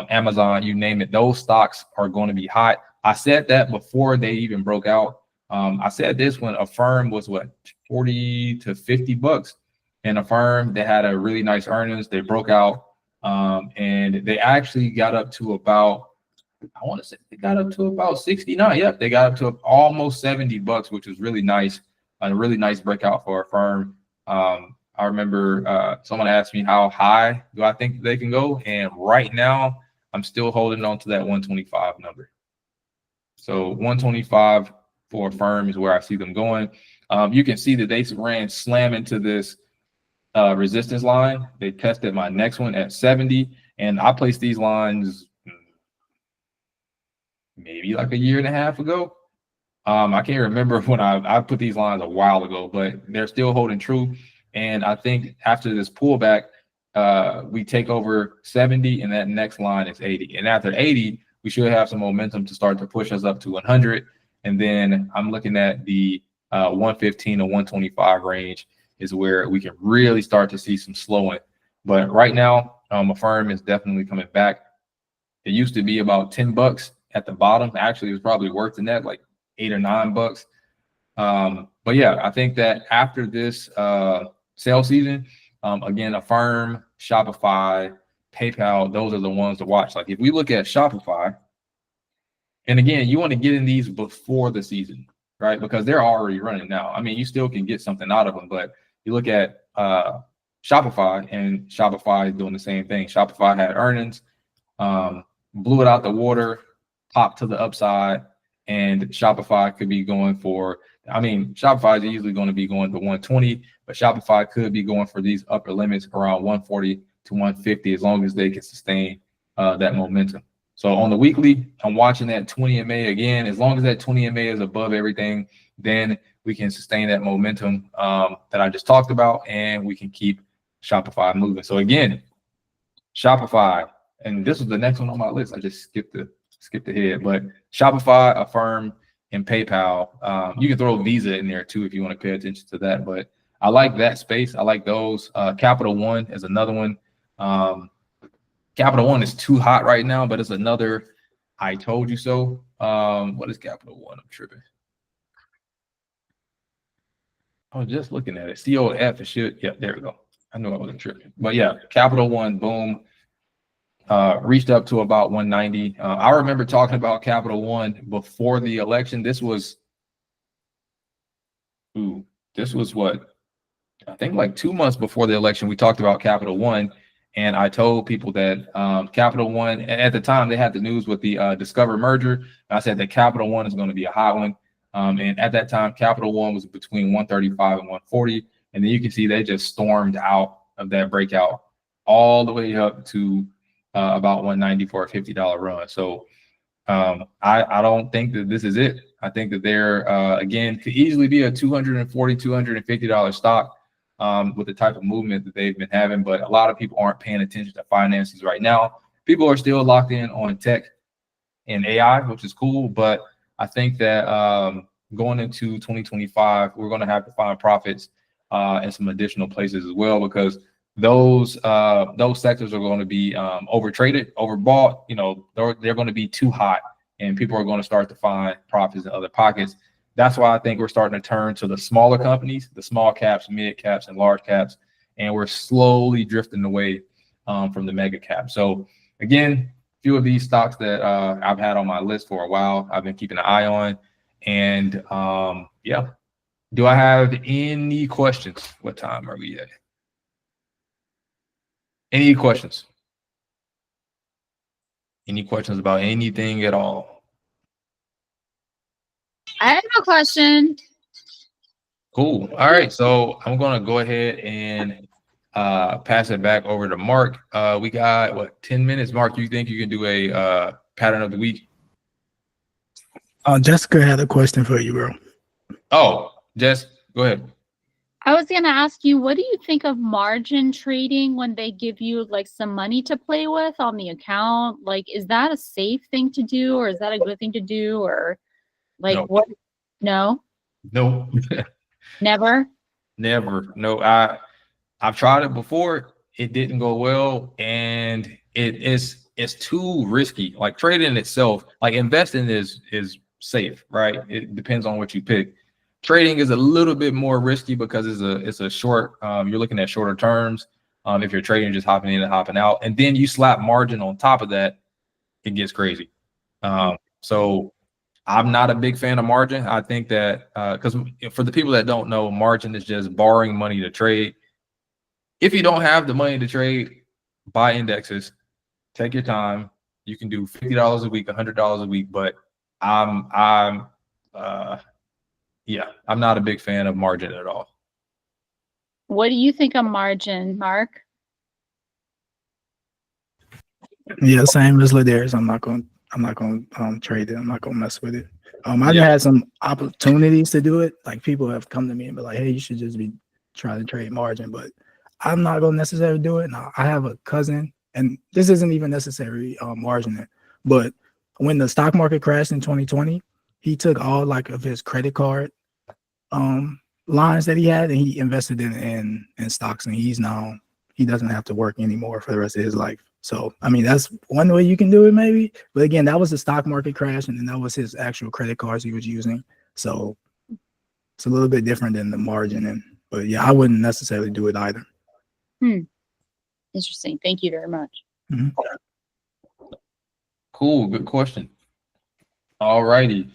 Speaker 1: Amazon, you name it. Those stocks are going to be hot. I said that before they even broke out. I said this when Affirm was what, 40 to 50 bucks. And Affirm, they had a really nice earnings. They broke out, and they actually got up to about, I want to say they got up to about 69. Yep, they got up to almost 70 bucks, which was really nice. A really nice breakout for Affirm. I remember someone asked me how high do I think they can go, and right now I'm still holding on to that 125 number. So 125 for Affirm is where I see them going. You can see that they ran slam into this resistance line. They tested my next one at 70, and I placed these lines maybe like a year and a half ago. I can't remember when I put these lines a while ago, but they're still holding true. And I think after this pullback, we take over 70, and that next line is 80. And after 80, we should have some momentum to start to push us up to 100. And then I'm looking at the 115 to 125 range is where we can really start to see some slowing. But right now, Affirm is definitely coming back. It used to be about 10 bucks at the bottom. Actually, it was probably worse than that, like 8 or 9 bucks. But yeah, I think that after this sale season, again, Affirm, Shopify, PayPal, those are the ones to watch. Like if we look at Shopify, and again, you want to get in these before the season, right? Because they're already running now. I mean, you still can get something out of them, but you look at Shopify, and Shopify is doing the same thing. Shopify had earnings, blew it out the water, popped to the upside, and Shopify could be going for, I mean, Shopify is easily going to be going to 120, but Shopify could be going for these upper limits around 140 to 150 as long as they can sustain that momentum. So on the weekly, I'm watching that 20 MA again. As long as that 20 MA is above everything, then we can sustain that momentum that I just talked about, and we can keep Shopify moving. So again, Shopify, and this is the next one on my list. I just skipped ahead, but Shopify, Affirm, and PayPal. You can throw Visa in there too if you want to pay attention to that. But I like that space. I like those. Capital One is another one. Capital One is too hot right now, but it's another I told you so. What is Capital One? I'm tripping. I was just looking at it. COF, it should. Yeah, there we go. I knew I wasn't tripping. But yeah, Capital One, boom. Reached up to about 190. I remember talking about Capital One before the election. This was what? I think like 2 months before the election, we talked about Capital One. And I told people that Capital One, at the time, they had the news with the Discover merger. I said that Capital One is going to be a hot one. And at that time, Capital One was between 135 and 140. And then you can see they just stormed out of that breakout all the way up to about 190 for a $50 run. So I don't think that this is it. I think that they're, again, could easily be a $240, $250 stock. With the type of movement that they've been having, but a lot of people aren't paying attention to finances right now. People are still locked in on tech and AI, which is cool, but I think that going into 2025, we're going to have to find profits in some additional places as well, because those sectors are going to be overtraded, overbought. You know, they're going to be too hot, and people are going to start to find profits in other pockets. That's why I think we're starting to turn to the smaller companies, the small caps, mid caps, and large caps, and we're slowly drifting away from the mega cap. So again, a few of these stocks that I've had on my list for a while, I've been keeping an eye on. And yeah, do I have any questions? What time are we at? Any questions? Any questions about anything at all?
Speaker 2: I have no question.
Speaker 1: Cool. All right. So I'm going to go ahead and pass it back over to Mark. We got, what, 10 minutes? Mark, you think you can do a pattern of the week?
Speaker 3: Jessica had a question for you, bro.
Speaker 1: Oh, Jess, go ahead.
Speaker 2: I was going to ask you, what do you think of margin trading when they give you like some money to play with on the account? Like, is that a safe thing to do, or is that a good thing to do, or like
Speaker 1: No.
Speaker 2: what? No.
Speaker 1: No,
Speaker 2: Never.
Speaker 1: never. No, I've tried it before. It didn't go well, and it's too risky. Like trading itself, like investing is safe, right? It depends on what you pick. Trading is a little bit more risky because it's a short. You're looking at shorter terms. If you're trading, just hopping in and hopping out, and then you slap margin on top of that, it gets crazy. So I'm not a big fan of margin. I think that because for the people that don't know, margin is just borrowing money to trade. If you don't have the money to trade, buy indexes. Take your time. You can do $50 a week, $100 a week, but I'm yeah, I'm not a big fan of margin at all.
Speaker 2: What do you think of margin, Mark?
Speaker 3: Yeah, same as Ladarius. I'm not going to trade it. I'm not going to mess with it. I
Speaker 1: Yeah.
Speaker 3: had some opportunities to do it. Like people have come to me and be like, "Hey, you should just be trying to trade margin," but I'm not going to necessarily do it. Now, I have a cousin, and this isn't even necessary margin, but when the stock market crashed in 2020, he took all like of his credit card lines that he had, and he invested in stocks, and he doesn't have to work anymore for the rest of his life. So I mean, that's one way you can do it, maybe. But again, that was the stock market crash, and then that was his actual credit cards he was using. So it's a little bit different than the margin. But yeah, I wouldn't necessarily do it either.
Speaker 2: Interesting. Thank you very much.
Speaker 3: Mm-hmm.
Speaker 1: Cool. Good question. All righty.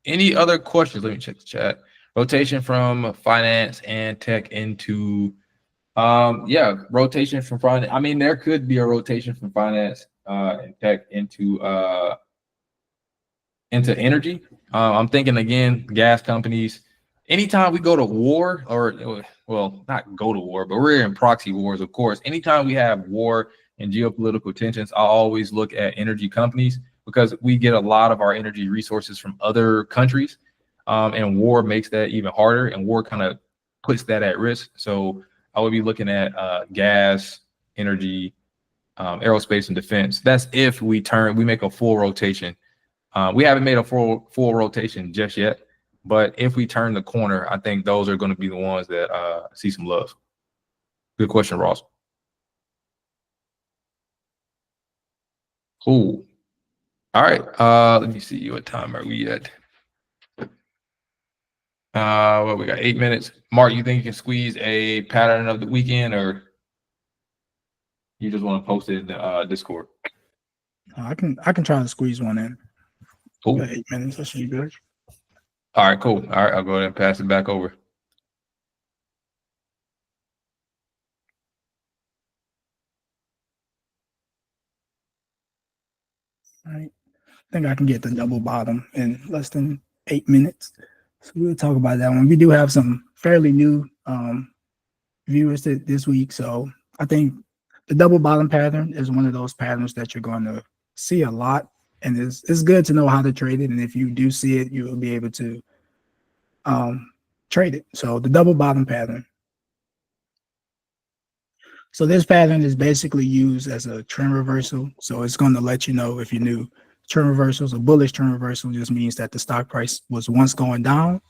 Speaker 1: Any other questions? Let me check the chat. Rotation from finance and tech into rotation from finance. I mean, there could be a rotation from finance and tech into energy. I'm thinking again, gas companies. Anytime we go to war, or well, not go to war, but we're in proxy wars, of course. Anytime we have war and geopolitical tensions, I always look at energy companies because we get a lot of our energy resources from other countries, and war makes that even harder, and war kind of puts that at risk. So I would be looking at gas, energy, aerospace, and defense. That's if we make a full rotation. We haven't made a full rotation just yet, but if we turn the corner, I think those are going to be the ones that see some love. Good question, Ross. Cool. All right. Let me see. What time are we at? Well, we got 8 minutes. Mark, you think you can squeeze a pattern of the weekend, or you just want to post it in the Discord?
Speaker 3: I can try to squeeze one in.
Speaker 1: Cool.
Speaker 3: 8 minutes. That should be good.
Speaker 1: All right, cool. All right, I'll go ahead and pass it back over.
Speaker 3: All right. I think I can get the double bottom in less than 8 minutes. So we'll talk about that one. We do have some fairly new viewers this week. So I think the double bottom pattern is one of those patterns that you're going to see a lot. And it's good to know how to trade it. And if you do see it, you will be able to trade it. So the double bottom pattern. So this pattern is basically used as a trend reversal. So it's going to let you know if you're new. Trend reversals, a bullish trend reversal just means that the stock price was once going down.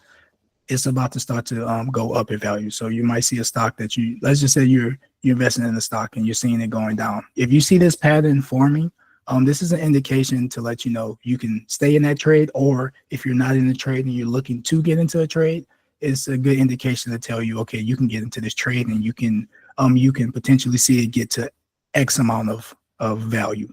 Speaker 3: It's about to start to go up in value. So you might see a stock that let's just say you're investing in a stock and you're seeing it going down. If you see this pattern forming, this is an indication to let you know you can stay in that trade, or if you're not in the trade and you're looking to get into a trade, it's a good indication to tell you, okay, you can get into this trade and you can potentially see it get to X amount of value.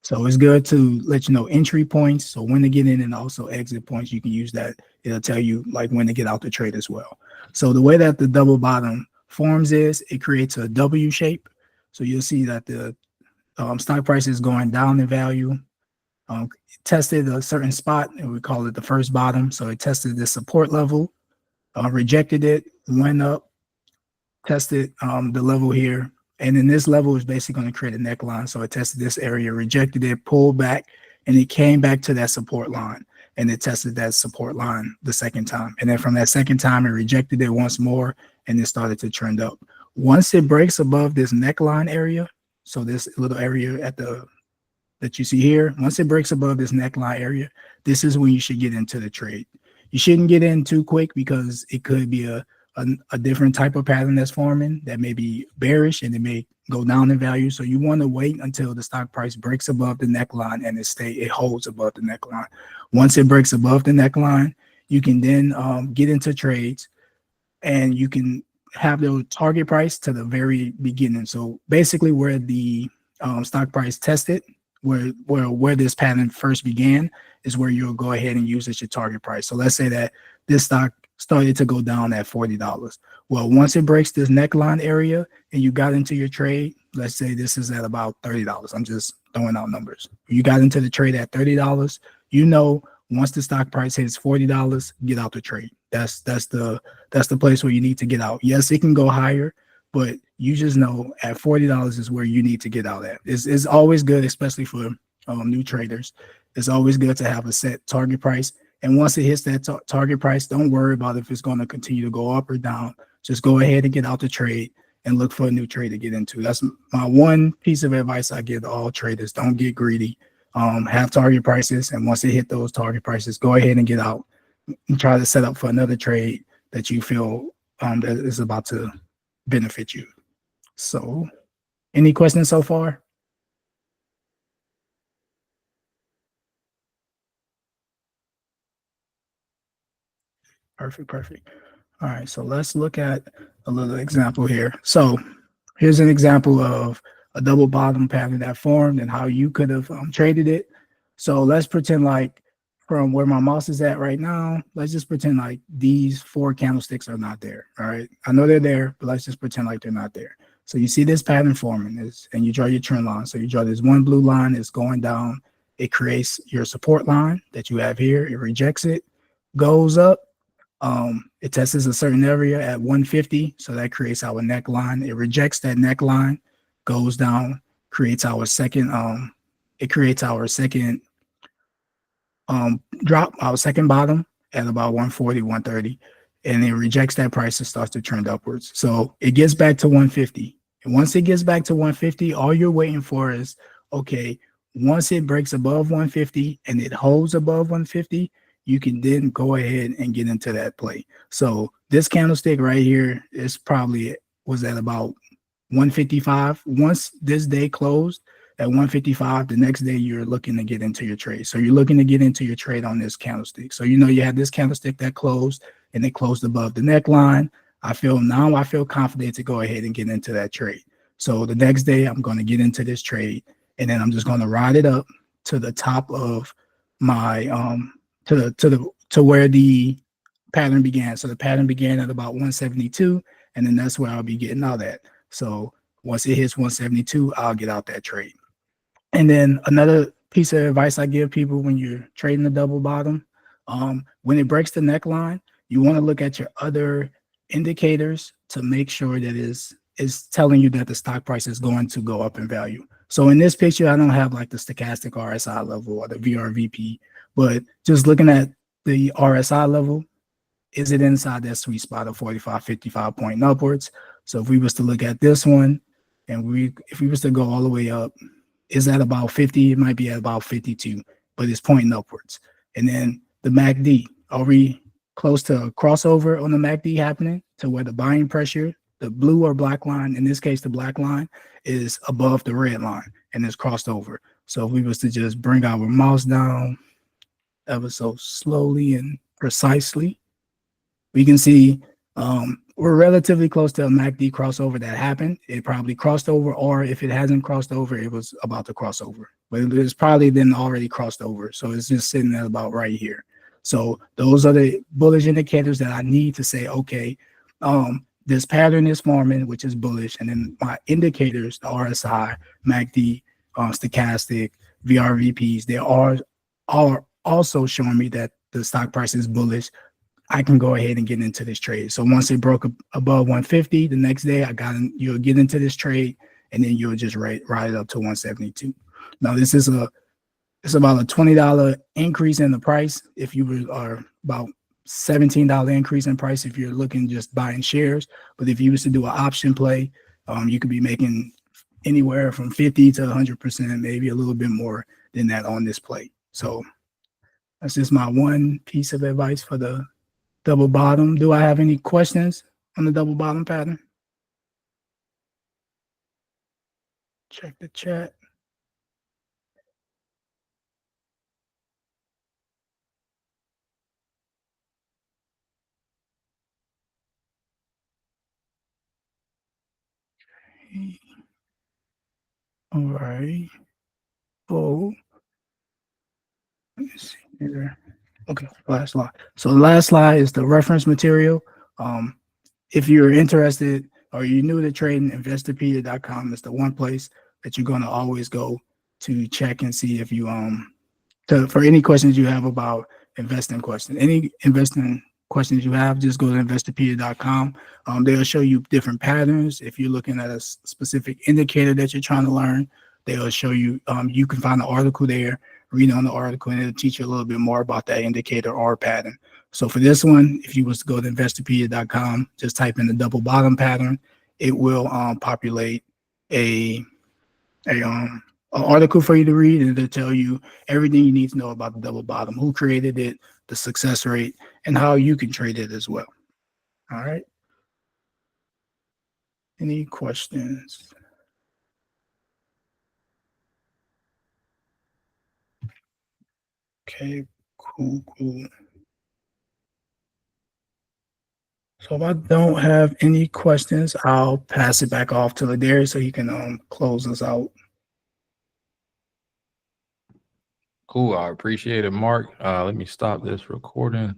Speaker 3: So it's good to let you know entry points, so when to get in, and also exit points. You can use that. It'll tell you like when to get out the trade as well. So the way that the double bottom forms is it creates a W shape. So you'll see that the stock price is going down in value. It tested a certain spot, and we call it the first bottom. So it tested the support level, rejected it, went up, tested the level here. And then this level is basically going to create a neckline. So it tested this area, rejected it, pulled back, and it came back to that support line. And it tested that support line the second time. And then from that second time, it rejected it once more, and it started to trend up. Once it breaks above this neckline area, so this little area that you see here, once it breaks above this neckline area, this is when you should get into the trade. You shouldn't get in too quick because it could be a different type of pattern that's forming that may be bearish and it may go down in value. So you want to wait until the stock price breaks above the neckline and it holds above the neckline. Once it breaks above the neckline, you can then get into trades, and you can have the target price to the very beginning. So basically where the stock price tested, where this pattern first began, is where you'll go ahead and use as your target price. So let's say that this stock started to go down at $40. Well, once it breaks this neckline area and you got into your trade, let's say this is at about $30. I'm just throwing out numbers. You got into the trade at $30. You know, once the stock price hits $40, get out the trade. That's the place where you need to get out. Yes, it can go higher, but you just know at $40 is where you need to get out at. It's always good, especially for new traders. It's always good to have a set target price. And once it hits that target price, don't worry about if it's going to continue to go up or down. Just go ahead and get out the trade and look for a new trade to get into. That's my one piece of advice I give to all traders. Don't get greedy. Have target prices, and once they hit those target prices, go ahead and get out and try to set up for another trade that you feel that is about to benefit you. So, any questions so far? Perfect. All right, so let's look at a little example here. So here's an example of a double bottom pattern that formed and how you could have traded it. So let's pretend like from where my mouse is at right now, let's just pretend like these 4 candlesticks are not there. All right, I know they're there, but let's just pretend like they're not there. So you see this pattern forming this, and you draw your trend line. So you draw this one blue line, it's going down. It creates your support line that you have here. It rejects it, goes up. It tests a certain area at 150, so that creates our neckline. It rejects that neckline, goes down, creates our second drop, our second bottom at about 140, 130, and it rejects that price and starts to trend upwards. So it gets back to 150. And once it gets back to 150, all you're waiting for is, okay, once it breaks above 150 and it holds above 150, you can then go ahead and get into that play. So this candlestick right here is probably was at about 155. Once this day closed at 155, the next day you're looking to get into your trade. So you're looking to get into your trade on this candlestick. So you know you had this candlestick that closed and it closed above the neckline. I feel confident to go ahead and get into that trade. So the next day I'm going to get into this trade, and then I'm just going to ride it up to the top of my to where the pattern began. So the pattern began at about 172, and then that's where I'll be getting out at. So once it hits 172, I'll get out that trade. And then another piece of advice I give people when you're trading the double bottom, when it breaks the neckline, you want to look at your other indicators to make sure that is telling you that the stock price is going to go up in value. So in this picture, I don't have like the stochastic RSI level or the VRVP, but just looking at the RSI level, is it inside that sweet spot of 45, 55 pointing upwards? So if we was to look at this one, and if we was to go all the way up, is that about 50? It might be at about 52, but it's pointing upwards. And then the MACD, are we close to a crossover on the MACD happening to where the buying pressure, the blue or black line, in this case, the black line is above the red line and it's crossed over. So if we was to just bring our mouse down ever so slowly and precisely, we can see we're relatively close to a MACD crossover that happened. It probably crossed over, or if it hasn't crossed over, it was about to cross over. But it's probably then already crossed over. So it's just sitting at about right here. So those are the bullish indicators that I need to say, okay, this pattern is forming, which is bullish. And then my indicators, the RSI, MACD, stochastic, VRVPs, they are also showing me that the stock price is bullish. I can go ahead and get into this trade. So once it broke above 150, the next day you'll get into this trade, and then you'll just ride it up to 172. Now this is it's about a $20 increase in the price if you are about $17 increase in price if you're looking just buying shares. But if you was to do an option play, you could be making anywhere from 50 to 100%, maybe a little bit more than that on this play. So That's just my one piece of advice for the double bottom. Do I have any questions on the double bottom pattern? Check the chat. Okay. All right. Oh, let me see here. Okay, last slide. So the last slide is the reference material. If you're interested or you're new to trading, investopedia.com is the one place that you're going to always go to check and see if you for any questions you have about investing questions. Any investing questions you have, just go to investopedia.com. They'll show you different patterns. If you're looking at a specific indicator that you're trying to learn, they'll show you, you can find an article there, read on the article, and it'll teach you a little bit more about that indicator or pattern. So for this one, if you was to go to investopedia.com, just type in the double bottom pattern, it will populate an article for you to read, and it'll tell you everything you need to know about the double bottom, who created it, the success rate, and how you can trade it as well. All right. Any questions? Okay, cool. So if I don't have any questions, I'll pass it back off to Ladarius so he can close us out.
Speaker 1: Cool. I appreciate it, Mark. Let me stop this recording.